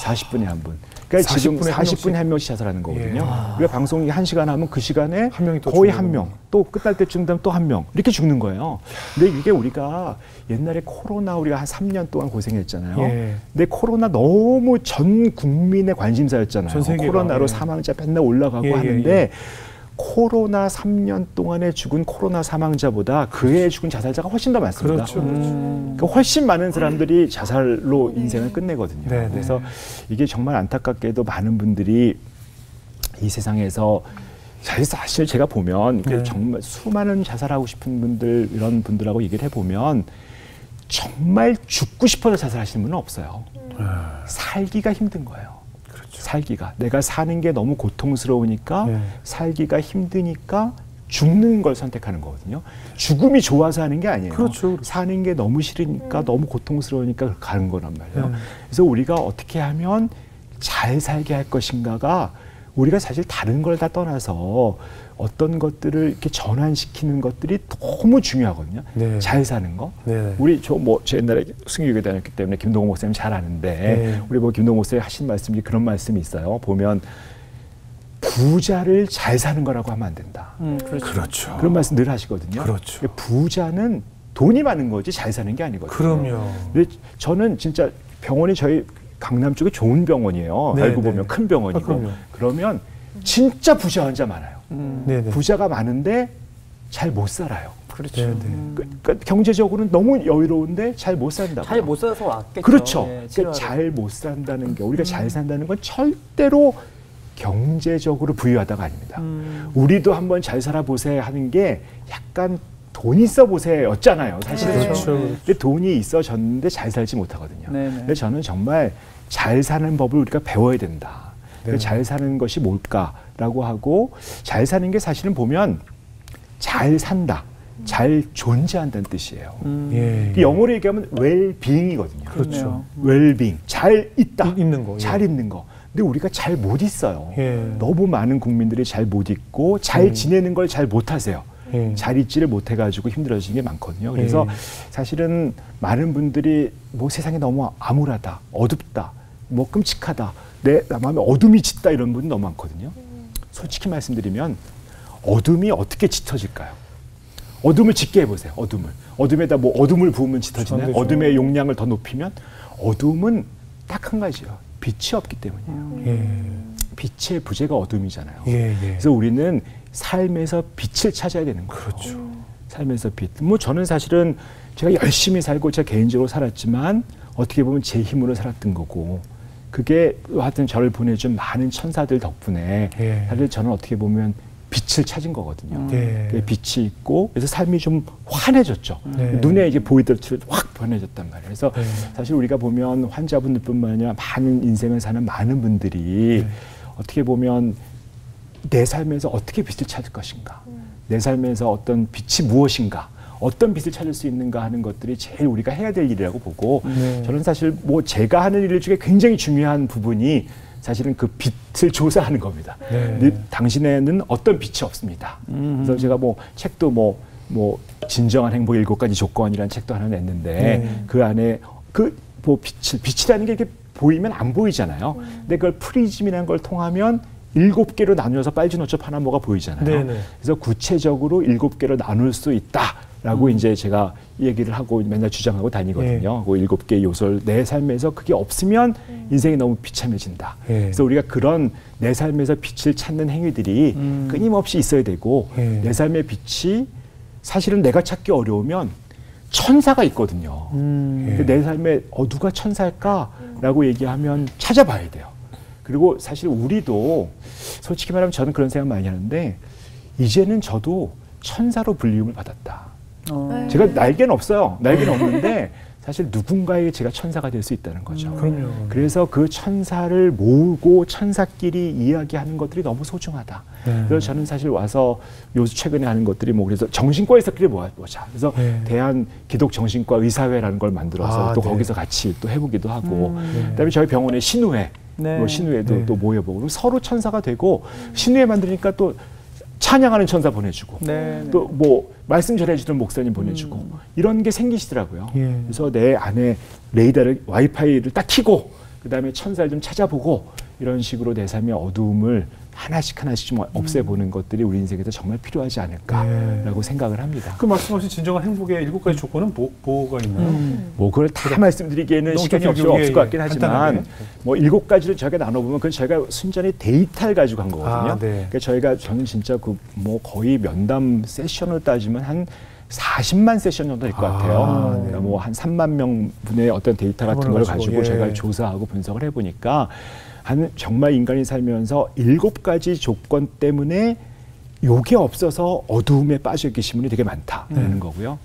40분에 한 분. 그러니까 지금 40분에 한 명씩 자살하는 거거든요. 우리가 방송이 1시간 하면 그 시간에 거의 한 명, 또 끝날 때쯤 되면 또 한 명 이렇게 죽는 거예요. 근데 이게 우리가 옛날에 코로나 우리가 한 3년 동안 고생했잖아요. 근데 코로나 너무 전 국민의 관심사였잖아요. 코로나로 사망자 맨날 올라가고 하는데 코로나 3년 동안에 죽은 코로나 사망자보다 그 해에 죽은 자살자가 훨씬 더 많습니다. 그러니까 훨씬 많은 사람들이 자살로 인생을 끝내거든요. 그래서 이게 정말 안타깝게도 많은 분들이 이 세상에서 사실 제가 보면 정말 수많은 자살하고 싶은 분들 이런 분들하고 얘기를 해보면 정말 죽고 싶어서 자살하시는 분은 없어요. 살기가 힘든 거예요. 살기가 내가 사는 게 너무 고통스러우니까 살기가 힘드니까 죽는 걸 선택하는 거거든요. 죽음이 좋아서 하는 게 아니에요. 사는 게 너무 싫으니까 너무 고통스러우니까 가는 거란 말이에요. 그래서 우리가 어떻게 하면 잘 살게 할 것인가가 우리가 사실 다른 걸 다 떠나서 어떤 것들을 이렇게 전환시키는 것들이 너무 중요하거든요. 잘 사는 거. 우리 저 옛날에 승유교회 다녔기 때문에 김동호 목사님 잘 아는데 우리 뭐 김동호 목사님 하신 말씀이 그런 말씀이 있어요. 보면 부자를 잘 사는 거라고 하면 안 된다. 그렇죠. 그런 말씀 늘 하시거든요. 부자는 돈이 많은 거지 잘 사는 게 아니거든요. 그럼요. 근데 저는 진짜 병원이 저희 강남 쪽에 좋은 병원이에요. 알고 보면 큰 병원이고. 그러면 진짜 부자 환자 많아요. 부자가 많은데 잘 못 살아요. 그러니까 경제적으로는 너무 여유로운데 잘 못 산다고. 잘 못 살아서 왔겠죠. 그렇죠. 그러니까 잘 못 산다는 게 우리가 잘 산다는 건 절대로 경제적으로 부유하다가 아닙니다. 우리도 한번 잘 살아보세 하는 게 약간 돈 있어 보세였잖아요. 사실은. 근데 돈이 있어졌는데 잘 살지 못하거든요. 그래서 저는 정말 잘 사는 법을 우리가 배워야 된다. 잘 사는 것이 뭘까라고 하고 잘 사는 게 사실은 보면 잘 산다, 잘 존재한다는 뜻이에요. 영어로 얘기하면 웰빙이거든요. 웰빙, 잘 있다, 있는 거, 잘 있는 거. 근데 우리가 잘 못 있어요. 너무 많은 국민들이 잘 못 있고 잘 지내는 걸 잘 못하세요. 잘 있지를 못해가지고 힘들어지는 게 많거든요. 그래서 사실은 많은 분들이 뭐 세상이 너무 암울하다, 어둡다, 뭐 끔찍하다, 내 마음에 어둠이 짙다 이런 분이 너무 많거든요. 솔직히 말씀드리면 어둠이 어떻게 짙어질까요? 어둠을 짙게 해보세요. 어둠에다 뭐 어둠을 부으면 짙어지나요? 어둠의 용량을 더 높이면 어둠은 딱 한 가지예요. 빛이 없기 때문이에요. 빛의 부재가 어둠이잖아요. 그래서 우리는 삶에서 빛을 찾아야 되는 거예요. 삶에서 빛. 뭐 저는 사실은 제가 열심히 살고 제가 개인적으로 살았지만 어떻게 보면 제 힘으로 살았던 거고 그게 하여튼 저를 보내준 많은 천사들 덕분에 사실 저는 어떻게 보면 빛을 찾은 거거든요. 빛이 있고 그래서 삶이 좀 환해졌죠. 눈에 이게 보이듯이 확 변해졌단 말이에요. 그래서 사실 우리가 보면 환자분들뿐만 아니라 많은 인생을 사는 많은 분들이 어떻게 보면 내 삶에서 어떻게 빛을 찾을 것인가, 내 삶에서 어떤 빛이 무엇인가, 어떤 빛을 찾을 수 있는가 하는 것들이 제일 우리가 해야 될 일이라고 보고 저는 사실 뭐 제가 하는 일 중에 굉장히 중요한 부분이 사실은 그 빛을 조사하는 겁니다. 근데 당신에는 어떤 빛이 없습니다. 그래서 제가 뭐 책도 뭐 뭐 진정한 행복의 7가지 조건이라는 책도 하나 냈는데 그 안에 그 뭐 빛이라는 게 이렇게 보이면 안 보이잖아요. 근데 그걸 프리즘이라는 걸 통하면 7개로 나누어서 빨주노초 파나모가 보이잖아요. 네네. 그래서 구체적으로 7개로 나눌 수 있다라고 이제 제가 얘기를 하고 맨날 주장하고 다니거든요. 그 7개의 요소를 내 삶에서 그게 없으면 인생이 너무 비참해진다. 그래서 우리가 그런 내 삶에서 빛을 찾는 행위들이 끊임없이 있어야 되고 내 삶의 빛이 사실은 내가 찾기 어려우면 천사가 있거든요. 내 삶에 누가 천사일까라고 얘기하면 찾아봐야 돼요. 그리고 사실 우리도 솔직히 말하면 저는 그런 생각 많이 하는데 이제는 저도 천사로 불리움을 받았다. 제가 날개는 없어요. 날개는 없는데 사실 누군가에게 제가 천사가 될 수 있다는 거죠. 그럼요. 그래서 그 천사를 모으고 천사끼리 이야기하는 것들이 너무 소중하다. 그래서 저는 사실 와서 요즘 최근에 하는 것들이 뭐 그래서 정신과에서끼리 모아보자. 그래서 대한 기독 정신과 의사회라는 걸 만들어서 또 거기서 같이 또 해보기도 하고 그다음에 저희 병원의 신우회 뭐 신우회도 또 모여보고 서로 천사가 되고 신우회 만드니까 또 찬양하는 천사 보내주고 또 뭐 말씀 전해주던 목사님 보내주고 이런 게 생기시더라고요. 그래서 내 안에 레이더를 와이파이를 딱 켜고 그다음에 천사를 좀 찾아보고 이런 식으로 내 삶의 어두움을 하나씩 좀 없애보는 것들이 우리 인생에서 정말 필요하지 않을까라고 생각을 합니다. 그 말씀하신 진정한 행복의 7가지 조건은 뭐가 있나요? 뭐 그걸 다 말씀드리기에는 시간이 없을 것 같긴 하지만 뭐 7가지를 저희가 나눠보면 그건 저희가 순전히 데이터를 가지고 한 거거든요. 그러니까 저는 진짜 그 뭐 거의 면담 세션을 따지면 한 40만 세션 정도 될 것 같아요. 그러니까 뭐 한 3만 명분의 어떤 데이터 같은 걸 가지고 제가 조사하고 분석을 해보니까 정말 인간이 살면서 7가지 조건 때문에 요게 없어서 어두움에 빠져 계신 분이 되게 많다는 거고요.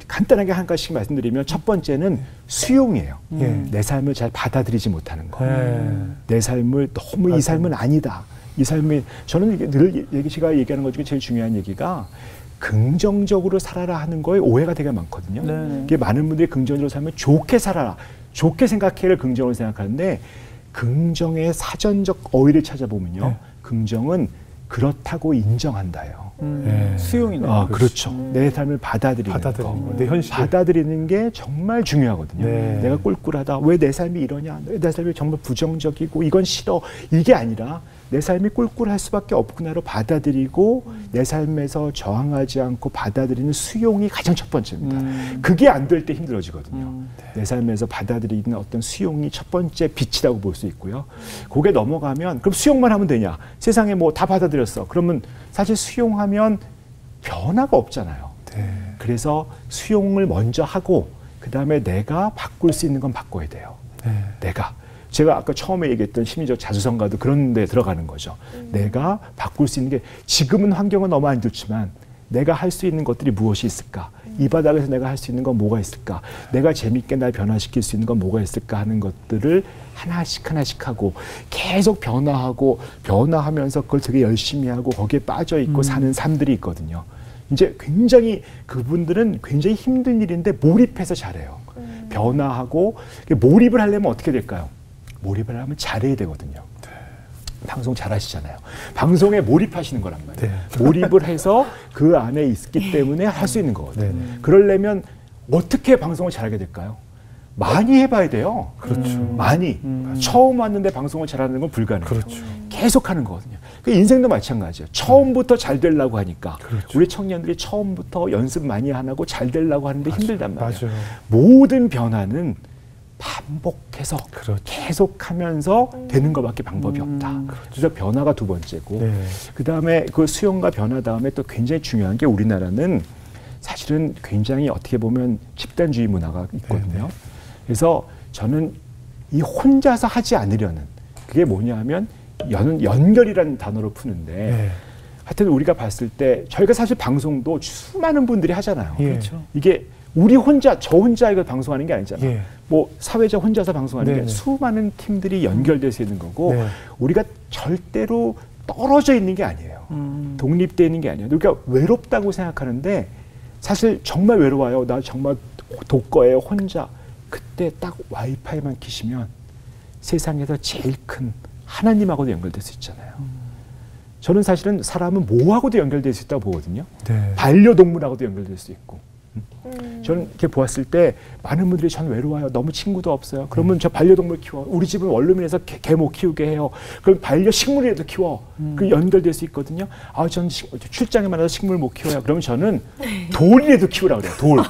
간단하게 한 가지씩 말씀드리면 첫 번째는 수용이에요. 내 삶을 잘 받아들이지 못하는 거. 내 삶을 너무 이 삶은 아니다. 이 삶이 저는 늘 제가 얘기하는 것 중에 제일 중요한 얘기가 긍정적으로 살아라 하는 거에 오해가 되게 많거든요. 이게 많은 분들이 긍정적으로 살면 좋게 살아라. 좋게 생각해를 긍정으로 생각하는데 긍정의 사전적 어휘를 찾아보면요. 긍정은 그렇다고 인정한다요. 수용이네요. 그렇죠. 내 삶을 받아들이는 거. 내 현실. 받아들이는 게 정말 중요하거든요. 내가 꿀꿀하다. 왜 내 삶이 이러냐. 왜 내 삶이 정말 부정적이고 이건 싫어. 이게 아니라 내 삶이 꿀꿀할 수밖에 없구나로 받아들이고 내 삶에서 저항하지 않고 받아들이는 수용이 가장 첫 번째입니다. 그게 안 될 때 힘들어지거든요. 내 삶에서 받아들이는 어떤 수용이 첫 번째 빛이라고 볼 수 있고요. 그게 넘어가면 그럼 수용만 하면 되냐? 세상에 뭐 다 받아들였어. 그러면 사실 수용하면 변화가 없잖아요. 그래서 수용을 먼저 하고 그다음에 내가 바꿀 수 있는 건 바꿔야 돼요. 제가 아까 처음에 얘기했던 심리적 자주성가도 그런 데 들어가는 거죠. 내가 바꿀 수 있는 게 지금은 환경은 너무 안 좋지만 내가 할 수 있는 것들이 무엇이 있을까? 이 바닥에서 내가 할 수 있는 건 뭐가 있을까? 내가 재밌게 날 변화시킬 수 있는 건 뭐가 있을까 하는 것들을 하나씩 하고 계속 변화하면서 그걸 되게 열심히 하고 거기에 빠져 있고 사는 삶들이 있거든요. 이제 굉장히 그분들은 굉장히 힘든 일인데 몰입해서 잘해요. 변화하고 몰입을 하려면 어떻게 될까요? 몰입을 하면 잘해야 되거든요. 방송 잘하시잖아요. 방송에 몰입하시는 거란 말이에요. 몰입을 해서 그 안에 있기 때문에 할 수 있는 거거든요. 그러려면 어떻게 방송을 잘하게 될까요? 많이 해봐야 돼요. 그렇죠. 많이. 처음 왔는데 방송을 잘하는 건 불가능해요. 그렇죠. 계속 하는 거거든요. 그 인생도 마찬가지예요. 처음부터 잘 되려고 하니까 우리 청년들이 처음부터 연습 많이 안 하고 잘 되려고 하는데 힘들단 말이에요. 모든 변화는 반복해서 계속하면서 되는 것밖에 방법이 없다. 그래서 변화가 두 번째고 그 다음에 그 수용과 변화 다음에 또 굉장히 중요한 게 우리나라는 사실은 굉장히 어떻게 보면 집단주의 문화가 있거든요. 그래서 저는 이 혼자서 하지 않으려는 그게 뭐냐 하면 연결이라는 단어로 푸는데 하여튼 우리가 봤을 때 저희가 사실 방송도 수많은 분들이 하잖아요. 그렇죠. 이게 우리 혼자 저 혼자 이거 방송하는 게 아니잖아요. 뭐 사회자 혼자서 방송하는 게 수많은 팀들이 연결돼서 있는 거고 우리가 절대로 떨어져 있는 게 아니에요. 독립되어 있는 게 아니에요. 그러니까 외롭다고 생각하는데 사실 정말 외로워요. 나 정말 독거예요. 혼자. 그때 딱 와이파이만 키시면 세상에서 제일 큰 하나님하고도 연결될 수 있잖아요. 저는 사실은 사람은 뭐하고도 연결될 수 있다고 보거든요. 네. 반려동물하고도 연결될 수 있고. 저는 이렇게 보았을 때 많은 분들이 전 외로워요. 너무 친구도 없어요. 그러면 저 반려동물 키워. 우리 집은 원룸이라서 개 못 키우게 해요. 그럼 반려식물이라도 키워. 그 연결될 수 있거든요. 아, 저는 출장에 많아서 식물 못 키워요. 그러면 저는 돌이라도 키우라고 그래요. 돌.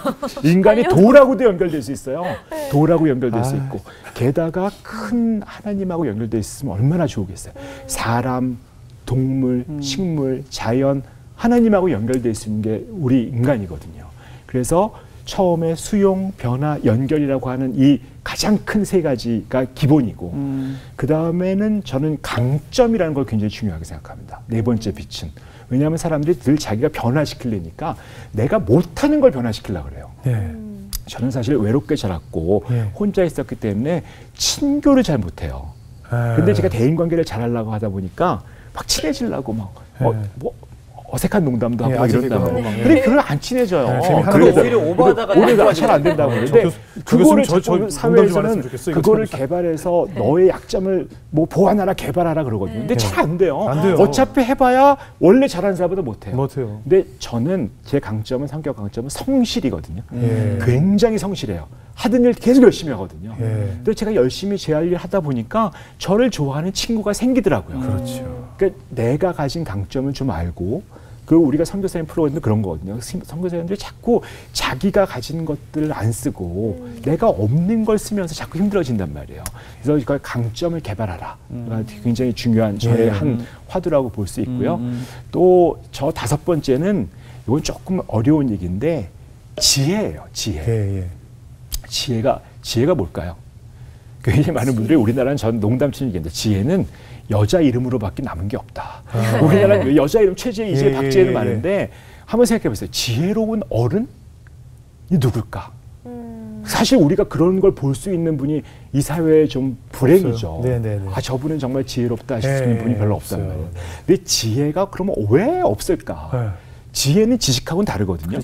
인간이 돌하고도 연결될 수 있어요. 돌하고 연결될 수 있고. 게다가 큰 하나님하고 연결될 수 있으면 얼마나 좋겠어요. 사람, 동물, 식물, 자연, 하나님하고 연결될 수 있는 게 우리 인간이거든요. 그래서 처음에 수용, 변화, 연결이라고 하는 이 가장 큰 세 가지가 기본이고 그 다음에는 저는 강점이라는 걸 굉장히 중요하게 생각합니다. 네 번째 빛은. 왜냐하면 사람들이 늘 자기가 변화시키려니까 내가 못하는 걸 변화시키려고 그래요. 저는 사실 외롭게 자랐고 혼자 있었기 때문에 친교를 잘 못해요. 근데 제가 대인관계를 잘하려고 하다 보니까 막 친해지려고 막 어색한 농담도 하고 이런단 말이에요. 근데 그걸 안 친해져요. 그래서 오히려 오버하다가 잘 안 된다고 그러는데 그거를 사회에서는 그거를 개발해서 너의 약점을 뭐 보완하라 개발하라 그러거든요. 근데 잘 안 돼요. 어차피 해봐야 원래 잘하는 사람보다 못해요. 근데 저는 제 강점은 성격 강점은 성실이거든요. 굉장히 성실해요. 하던 일 계속 열심히 하거든요. 근데 제가 열심히 제 할 일 하다 보니까 저를 좋아하는 친구가 생기더라고요. 그렇죠. 그러니까 내가 가진 강점을 좀 알고 그 우리가 선교사님 프로그램도 그런 거거든요. 선교사님들이 자꾸 자기가 가진 것들을 안 쓰고 내가 없는 걸 쓰면서 자꾸 힘들어진단 말이에요. 그래서 이걸 강점을 개발하라. 굉장히 중요한 저의 한 화두라고 볼 수 있고요. 또 저 다섯 번째는 이건 조금 어려운 얘기인데 지혜예요. 지혜. 지혜가 뭘까요? 굉장히 많은 분들이 우리나라는 전 농담치는 얘기인데 지혜는 여자 이름으로밖에 남은 게 없다. 우리나라는 여자 이름 최재, 이재, 박재는 많은데 한번 생각해 보세요. 지혜로운 어른이 누굴까? 사실 우리가 그런 걸 볼 수 있는 분이 이 사회에 좀 불행이죠. 아, 저분은 정말 지혜롭다 하실 수 있는 분이 별로 없단 말이에요. 근데 지혜가 그러면 왜 없을까? 지혜는 지식하고는 다르거든요.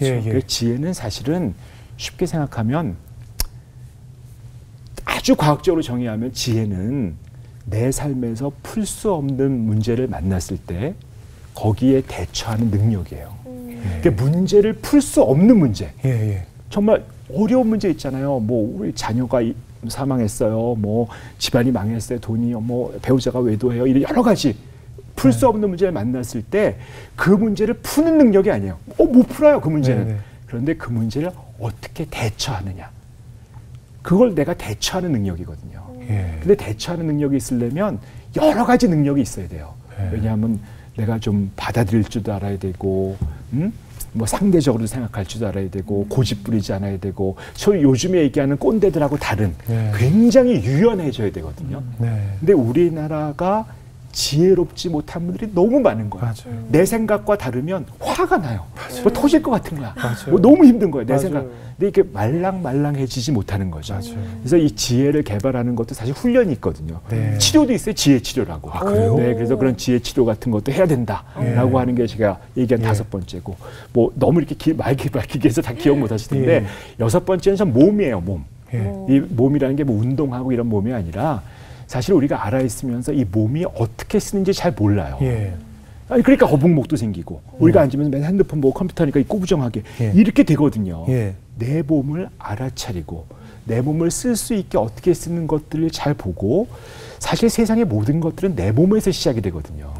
지혜는 사실은 쉽게 생각하면 아주 과학적으로 정의하면 지혜는 내 삶에서 풀 수 없는 문제를 만났을 때 거기에 대처하는 능력이에요. 그러니까 문제를 풀 수 없는 문제. 정말 어려운 문제 있잖아요. 뭐 우리 자녀가 사망했어요. 뭐 집안이 망했어요. 돈이 뭐 배우자가 외도해요. 이런 여러 가지 풀 수 없는 문제를 만났을 때 그 문제를 푸는 능력이 아니에요. 못 풀어요. 그 문제는. 그런데 그 문제를 어떻게 대처하느냐. 그걸 내가 대처하는 능력이거든요. 근데 대처하는 능력이 있으려면 여러 가지 능력이 있어야 돼요. 왜냐하면 내가 좀 받아들일 줄도 알아야 되고, 뭐 상대적으로 생각할 줄도 알아야 되고, 고집 부리지 않아야 되고, 소위 요즘에 얘기하는 꼰대들하고 다른 굉장히 유연해져야 되거든요. 근데 우리나라가 지혜롭지 못한 분들이 너무 많은 거예요. 내 생각과 다르면 화가 나요. 뭐 터질 것 같은 거야. 뭐 너무 힘든 거예요. 내 생각. 근데 이게 말랑말랑해지지 못하는 거죠. 그래서 이 지혜를 개발하는 것도 사실 훈련이 있거든요. 치료도 있어요. 지혜 치료라고. 네, 그래서 그런 지혜 치료 같은 것도 해야 된다라고 하는 게 제가 얘기한 다섯 번째고, 뭐 너무 이렇게 밝히기 해서 다 기억 못 하실 텐데 여섯 번째는 전 몸이에요. 몸. 이 몸이라는 게 뭐 운동하고 이런 몸이 아니라 사실 우리가 알아있으면서 이 몸이 어떻게 쓰는지 잘 몰라요. 아니, 그러니까 거북목도 생기고 우리가 앉으면서 맨 핸드폰 보고 컴퓨터니까 꾸부정하게 이렇게 되거든요. 내 몸을 알아차리고 내 몸을 쓸 수 있게 어떻게 쓰는 것들을 잘 보고 사실 세상의 모든 것들은 내 몸에서 시작이 되거든요.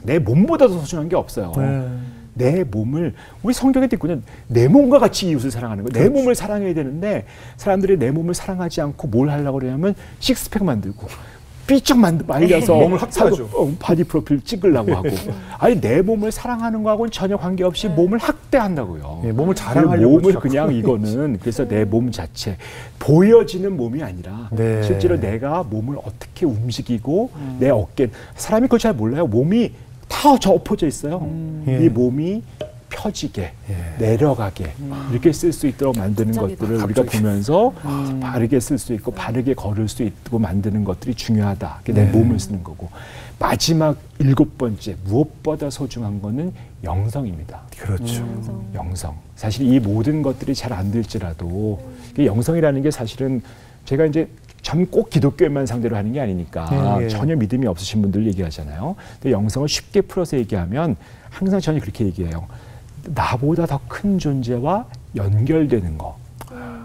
내 몸보다 더 소중한 게 없어요. 내 몸을 우리 성경에 있거든요. 내 몸과 같이 이웃을 사랑하는 거예요. 내 몸을 사랑해야 되는데 사람들이 내 몸을 사랑하지 않고 뭘 하려고 그러냐면 식스팩 만들고 삐쩍 말려서 몸을 학대하죠. 바디 프로필 찍으려고 하고 아니 내 몸을 사랑하는 거하고는 전혀 관계없이 몸을 학대한다고요. 몸을 자랑하려고 몸을 그냥 이거는 그래서 내 몸 자체 보여지는 몸이 아니라 실제로 내가 몸을 어떻게 움직이고 내 어깨 사람이 그걸 잘 몰라요. 몸이 다 저 엎어져 있어요. 이 몸이 펴지게 내려가게 이렇게 쓸 수 있도록 만드는 것들을 우리가 보면서 바르게 쓸 수 있고 바르게 걸을 수 있고 만드는 것들이 중요하다. 내 몸을 쓰는 거고 마지막 일곱 번째 무엇보다 소중한 거는 영성입니다. 그렇죠. 영성. 사실 이 모든 것들이 잘 안 될지라도 영성이라는 게 사실은 제가 이제 전 꼭 기독교인만 상대로 하는 게 아니니까 전혀 믿음이 없으신 분들 얘기하잖아요. 근데 영성을 쉽게 풀어서 얘기하면 항상 저는 그렇게 얘기해요. 나보다 더 큰 존재와 연결되는 거.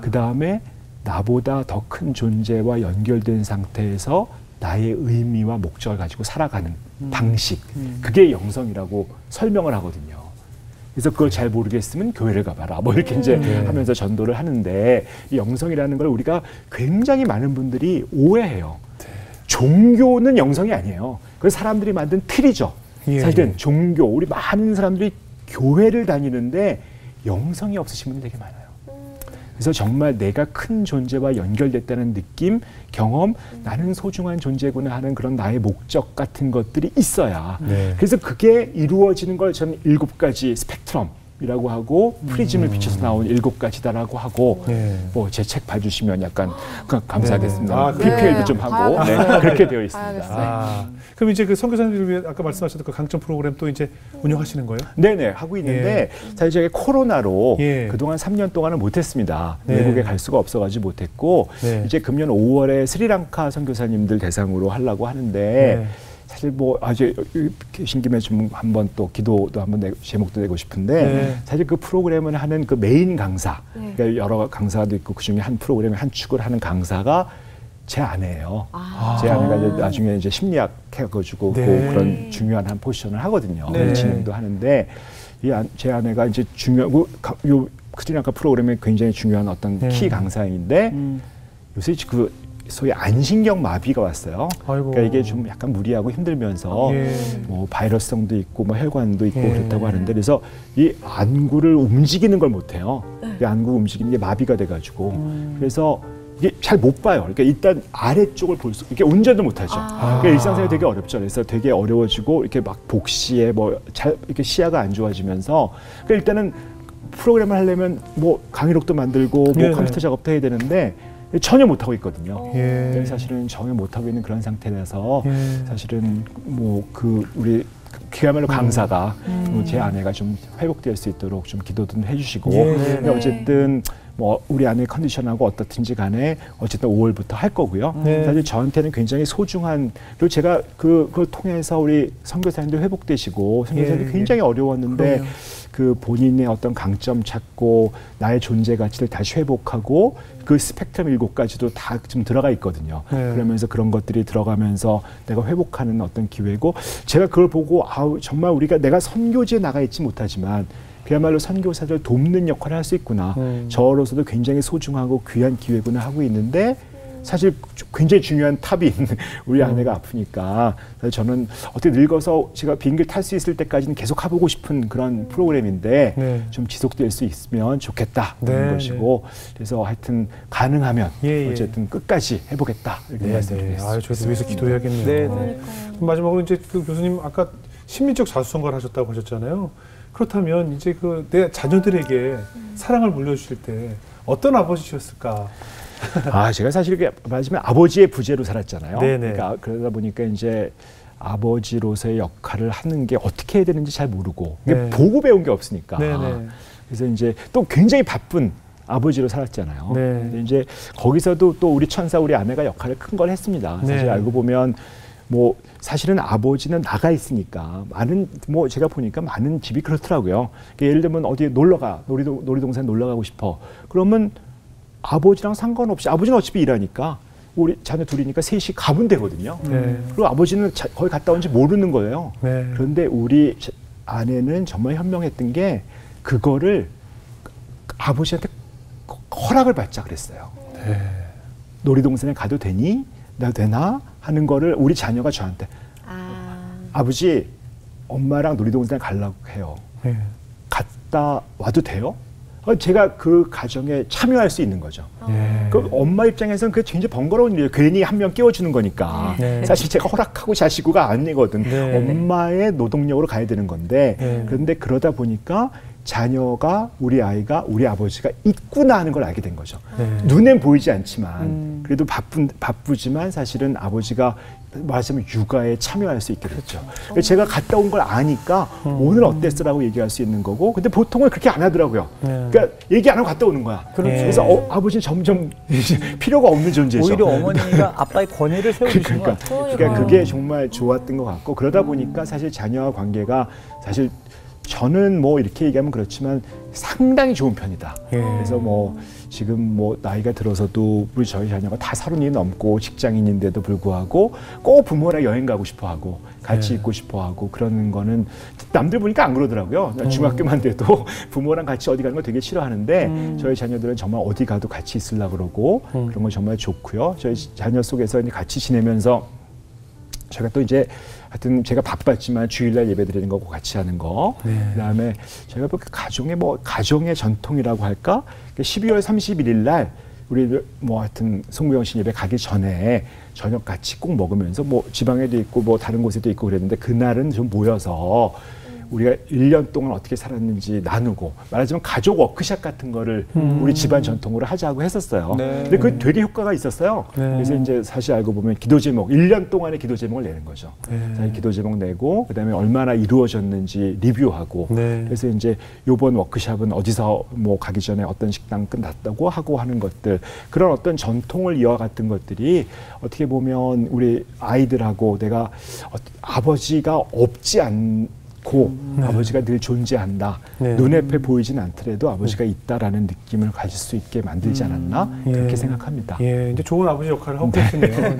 그 다음에 나보다 더 큰 존재와 연결된 상태에서 나의 의미와 목적을 가지고 살아가는 방식. 그게 영성이라고 설명을 하거든요. 그래서 그걸 잘 모르겠으면 교회를 가봐라. 뭐 이렇게 이제 하면서 전도를 하는데 이 영성이라는 걸 우리가 굉장히 많은 분들이 오해해요. 종교는 영성이 아니에요. 그건 사람들이 만든 틀이죠. 사실은 종교, 우리 많은 사람들이 교회를 다니는데 영성이 없으신 분들이 되게 많아요. 그래서 정말 내가 큰 존재와 연결됐다는 느낌, 경험, 나는 소중한 존재구나 하는 그런 나의 목적 같은 것들이 있어야. 그래서 그게 이루어지는 걸 저는 7가지 스펙트럼이라고 하고 프리즘을 비춰서 나온 7가지다라고 하고 뭐 제 책 봐주시면 약간 감사하겠습니다. PPL도 좀 하고 그렇게 되어 있습니다. 그럼 이제 그 선교사님들 위해 아까 말씀하셨던 그 강점 프로그램 또 이제 운영하시는 거예요? 네네 하고 있는데 사실 제가 코로나로 그동안 3년 동안은 못했습니다. 외국에 갈 수가 없어가지고 못했고 이제 금년 5월에 스리랑카 선교사님들 대상으로 하려고 하는데 사실 뭐 아주 계신 김에 좀 한번 또 기도도 한번 제목도 내고 싶은데 사실 그 프로그램을 하는 그 메인 강사 그러니까 여러 강사도 있고 그 중에 한 프로그램의 한 축을 하는 강사가 제 아내예요. 제 아내가 이제 나중에 이제 심리학 해가지고 그런 중요한 한 포지션을 하거든요. 진행도 하는데 제 아내가 이제 중요하고 요 스리랑카 프로그램에 굉장히 중요한 어떤 키 강사인데 요새 그 소위 안신경 마비가 왔어요. 그러니까 이게 좀 약간 무리하고 힘들면서 뭐 바이러스성도 있고 뭐 혈관도 있고 그렇다고 하는데 그래서 이 안구를 움직이는 걸 못해요. 이 안구 움직이는 게 마비가 돼가지고 그래서 이게 잘 못 봐요. 그러니까 일단 아래쪽을 볼 수, 이렇게 운전도 못 하죠. 그러니까 일상생활이 되게 어렵죠. 그래서 되게 어려워지고 이렇게 막 복시에 뭐 잘 이렇게 시야가 안 좋아지면서 그러니까 일단은 프로그램을 하려면 뭐 강의록도 만들고 뭐 컴퓨터 작업도 해야 되는데 전혀 못 하고 있거든요. 사실은 전혀 못 하고 있는 그런 상태라서 사실은 뭐 그 우리 그야말로 강사가 제 아내가 좀 회복될 수 있도록 좀 기도도 해주시고 어쨌든 뭐 우리 아내의 컨디션하고 어떻든지 간에 어쨌든 5월부터 할 거고요. 사실 저한테는 굉장히 소중한 그리고 제가 그걸 통해서 우리 선교사님들 회복되시고 선교사님들 굉장히 어려웠는데 그 본인의 어떤 강점 찾고 나의 존재 가치를 다시 회복하고 그 스펙트럼 7가지도 다 좀 들어가 있거든요. 그러면서 그런 것들이 들어가면서 내가 회복하는 어떤 기회고 제가 그걸 보고 아우 정말 우리가 내가 선교지에 나가 있지 못하지만 그야말로 선교사들 돕는 역할을 할 수 있구나. 저로서도 굉장히 소중하고 귀한 기회구나 하고 있는데 사실 굉장히 중요한 탑인 우리 아내가 아프니까 저는 어떻게 늙어서 제가 비행기를 탈 수 있을 때까지는 계속 해보고 싶은 그런 프로그램인데 좀 지속될 수 있으면 좋겠다는 것이고 그래서 하여튼 가능하면 어쨌든 끝까지 해보겠다 이렇게 말씀드리겠습니다. 저희도 위해서 기도해야겠네요. 마지막으로 이제 그 교수님 아까 심리적 자수성가를 하셨다고 하셨잖아요. 그렇다면 이제 그 내 자녀들에게 사랑을 물려주실 때 어떤 아버지셨을까? 제가 사실 이렇게 말하자면 아버지의 부재로 살았잖아요. 그러니까 그러다 보니까 이제 아버지로서의 역할을 하는 게 어떻게 해야 되는지 잘 모르고 보고 배운 게 없으니까. 그래서 이제 또 굉장히 바쁜 아버지로 살았잖아요. 근데 이제 거기서도 또 우리 천사 우리 아내가 역할을 큰 걸 했습니다. 사실 알고 보면 뭐 사실은 아버지는 나가 있으니까 많은 뭐 제가 보니까 많은 집이 그렇더라고요. 그러니까 예를 들면 어디에 놀러가 놀이동산 놀러 가고 싶어. 그러면 아버지랑 상관없이 아버지는 어차피 일하니까 우리 자녀 둘이니까 셋이 가면 되거든요. 그리고 아버지는 거기 갔다 온지 모르는 거예요. 그런데 우리 아내는 정말 현명했던 게 그거를 아버지한테 허락을 받자 그랬어요. 놀이동산에 가도 되니? 나 되나? 하는 거를 우리 자녀가 저한테 아버지 엄마랑 놀이동산에 가려고 해요. 갔다 와도 돼요? 제가 그 가정에 참여할 수 있는 거죠. 그 엄마 입장에서는 그게 굉장히 번거로운 일이에요. 괜히 한 명 끼워주는 거니까. 사실 제가 허락하고 자시고가 아니거든. 엄마의 노동력으로 가야 되는 건데 그런데 그러다 보니까 자녀가 우리 아이가 우리 아버지가 있구나 하는 걸 알게 된 거죠. 눈엔 보이지 않지만 그래도 바쁘지만 사실은 아버지가 말하자면 육아에 참여할 수 있게 됐죠. 제가 갔다 온 걸 아니까 오늘 어땠어라고 얘기할 수 있는 거고, 근데 보통은 그렇게 안 하더라고요. 그러니까 얘기 안 하고 갔다 오는 거야. 그래서 아버지는 점점 필요가 없는 존재죠. 오히려 어머니가 아빠의 권위를 세워주신 것 같아요. 그러니까 그게 정말 좋았던 것 같고, 그러다 보니까 사실 자녀와 관계가 사실 저는 뭐 이렇게 얘기하면 그렇지만 상당히 좋은 편이다. 그래서 뭐 지금 뭐 나이가 들어서도 우리 저희 자녀가 다 30이 넘고 직장인인데도 불구하고 꼭 부모랑 여행 가고 싶어하고 같이 있고 싶어하고 그러는 거는 남들 보니까 안 그러더라고요. 중학교만 돼도 부모랑 같이 어디 가는 거 되게 싫어하는데 저희 자녀들은 정말 어디 가도 같이 있으려고 그러고 그런 건 정말 좋고요. 저희 자녀 속에서 이제 같이 지내면서 제가 또 이제 하여튼 제가 바빴지만 주일날 예배드리는 거 같이 하는 거, 그다음에 제가 가정의 전통이라고 할까? 12월 31일 날 우리 뭐 하여튼 송구영신 예배 가기 전에 저녁 같이 꼭 먹으면서 뭐 지방에도 있고 뭐 다른 곳에도 있고 그랬는데 그날은 좀 모여서 우리가 1년 동안 어떻게 살았는지 나누고, 말하자면 가족 워크샵 같은 거를 우리 집안 전통으로 하자고 했었어요. 근데 그게 되게 효과가 있었어요. 그래서 이제 사실 알고 보면 기도 제목, 1년 동안의 기도 제목을 내는 거죠. 기도 제목 내고, 그다음에 얼마나 이루어졌는지 리뷰하고, 그래서 이제 요번 워크샵은 어디서 뭐 가기 전에 어떤 식당 끝났다고 하고 하는 것들, 그런 어떤 전통을 이어갔던 것들이 어떻게 보면 우리 아이들하고 내가 아버지가 없지 아버지가 늘 존재한다. 눈앞에 보이진 않더라도 아버지가 있다라는 느낌을 가질 수 있게 만들지 않았나? 그렇게 생각합니다. 이제 좋은 아버지 역할을 하고 계시네요.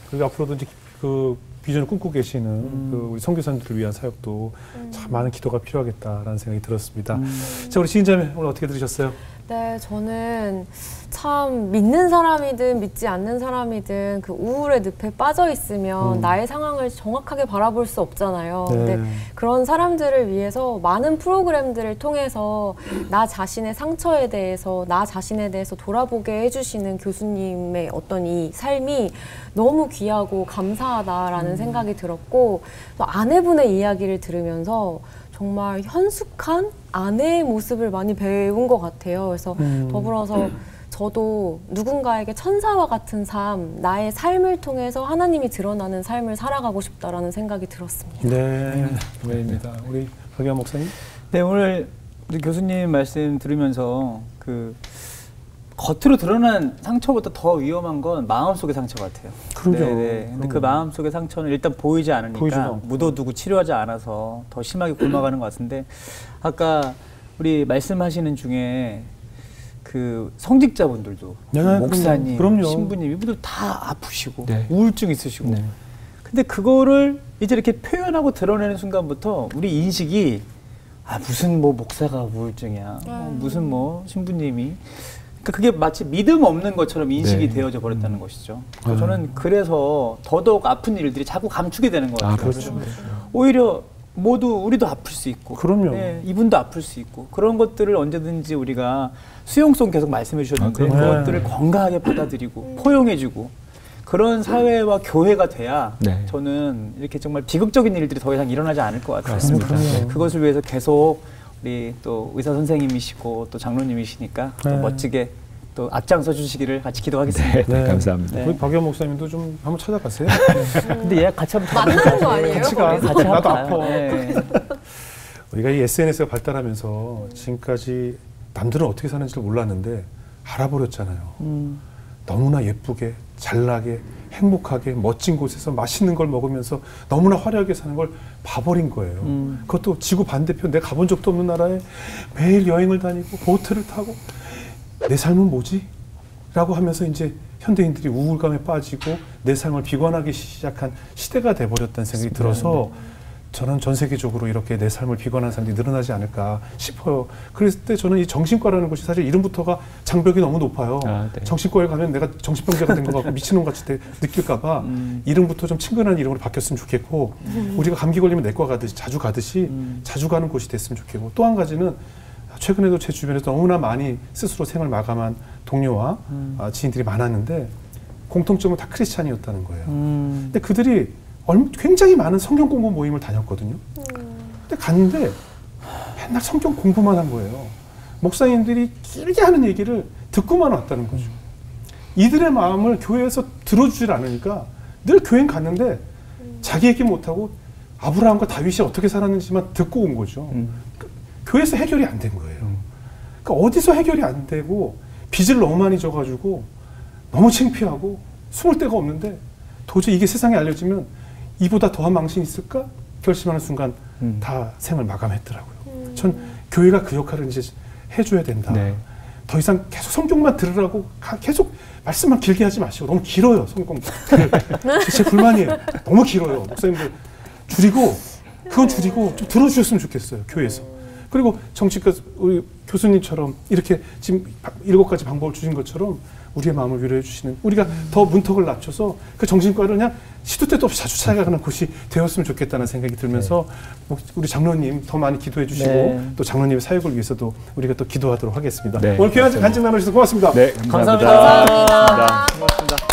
그리고 앞으로도 이제 그 비전을 꿈꾸고 계시는 그 우리 선교사님들을 위한 사역도 참 많은 기도가 필요하겠다라는 생각이 들었습니다. 자, 우리 지인자매 오늘 어떻게 들으셨어요? 네, 저는 참 믿는 사람이든 믿지 않는 사람이든 그 우울의 늪에 빠져 있으면 나의 상황을 정확하게 바라볼 수 없잖아요. 근데 그런 사람들을 위해서 많은 프로그램들을 통해서 나 자신의 상처에 대해서, 나 자신에 대해서 돌아보게 해주시는 교수님의 어떤 이 삶이 너무 귀하고 감사하다라는 생각이 들었고, 또 아내분의 이야기를 들으면서 정말 현숙한 아내의 모습을 많이 배운 것 같아요. 그래서 더불어서 저도 누군가에게 천사와 같은 삶, 나의 삶을 통해서 하나님이 드러나는 삶을 살아가고 싶다라는 생각이 들었습니다. 네, 감사합니다. 우리 박유한 목사님? 네, 오늘 우리 교수님 말씀 들으면서 그 겉으로 드러난 상처보다 더 위험한 건 마음속의 상처 같아요. 그러죠. 근데 그 마음속의 상처는 일단 보이지 않으니까 묻어두고 치료하지 않아서 더 심하게 굶어가는 것 같은데, 아까 우리 말씀하시는 중에 그 성직자분들도 목사님, 신부님 이분들 다 아프시고 우울증 있으시고, 근데 그거를 이제 이렇게 표현하고 드러내는 순간부터 우리 인식이 무슨 뭐 목사가 우울증이야, 무슨 뭐 신부님이, 그러니까 그게 마치 믿음 없는 것처럼 인식이 되어져 버렸다는 것이죠. 저는 그래서 더더욱 아픈 일들이 자꾸 감추게 되는 것 같아요. 그렇죠. 오히려 우리도 아플 수 있고, 그럼요. 이분도 아플 수 있고, 그런 것들을 언제든지 우리가 수용성 계속 말씀해 주셨는데 그것들을 건강하게 받아들이고 포용해주고 그런 사회와 교회가 돼야 저는 이렇게 정말 비극적인 일들이 더 이상 일어나지 않을 것 같아요. 그것을 위해서 계속 우리 또 의사 선생님이시고 또 장로님이시니까 또 멋지게 또 앞장서 주시기를 같이 기도하겠습니다. 네, 감사합니다. 우리 박유한 목사님도 좀 한번 찾아가세요. 근데 얘 같이 한번 만나는 거 아니에요? 같이 가. 나도 아파. 우리가 이 SNS가 발달하면서 지금까지 남들은 어떻게 사는지를 몰랐는데 알아버렸잖아요. 너무나 예쁘게, 잘나게, 행복하게, 멋진 곳에서 맛있는 걸 먹으면서 너무나 화려하게 사는 걸 봐버린 거예요. 그것도 지구 반대편, 내가 가본 적도 없는 나라에 매일 여행을 다니고 보트를 타고 내 삶은 뭐지? 라고 하면서 이제 현대인들이 우울감에 빠지고 내 삶을 비관하기 시작한 시대가 돼버렸다는 생각이 들어서 저는 전 세계적으로 이렇게 내 삶을 비관하는 사람들이 늘어나지 않을까 싶어요. 그랬을 때 저는 이 정신과라는 곳이 사실 이름부터가 장벽이 너무 높아요. 정신과에 가면 내가 정신병자가 된 것 같고 미친놈같이 느낄까 봐 이름부터 좀 친근한 이름으로 바뀌었으면 좋겠고, 우리가 감기 걸리면 내과 가듯이 자주 가는 곳이 됐으면 좋겠고, 또 한 가지는 최근에도 제 주변에서 너무나 많이 스스로 생을 마감한 동료와 지인들이 많았는데 공통점은 다 크리스찬이었다는 거예요. 근데 그들이 굉장히 많은 성경 공부 모임을 다녔거든요. 근데 갔는데 맨날 성경 공부만 한 거예요. 목사님들이 길게 하는 얘기를 듣고만 왔다는 거죠. 이들의 마음을 교회에서 들어주질 않으니까 늘 교회는 갔는데 자기 얘기 못하고 아브라함과 다윗이 어떻게 살았는지만 듣고 온 거죠. 교회에서 해결이 안 된 거예요. 그러니까 어디서 해결이 안 되고 빚을 너무 많이 져가지고 너무 창피하고 숨을 데가 없는데 도저히 이게 세상에 알려지면 이보다 더한 망신이 있을까? 결심하는 순간 다 생을 마감했더라고요. 전 교회가 그 역할을 이제 해줘야 된다. 네. 더 이상 계속 성경만 들으라고 계속 말씀만 길게 하지 마시고 너무 길어요. 성경. 제 불만이에요. 너무 길어요. 목사님들 줄이고 그건 줄이고 좀 들어주셨으면 좋겠어요. 교회에서. 그리고 정치과 우리 교수님처럼 이렇게 지금 7가지 방법을 주신 것처럼 우리의 마음을 위로해 주시는 우리가 더 문턱을 낮춰서 그 정신과를 그냥 시도 때도 없이 자주 찾아가는 곳이 되었으면 좋겠다는 생각이 들면서 네. 우리 장로님 더 많이 기도해 주시고 네. 또 장로님의 사역을 위해서도 우리가 또 기도하도록 하겠습니다. 네. 오늘 귀한 간증 나눠주셔서 고맙습니다. 네, 감사합니다. 감사합니다. 고맙습니다.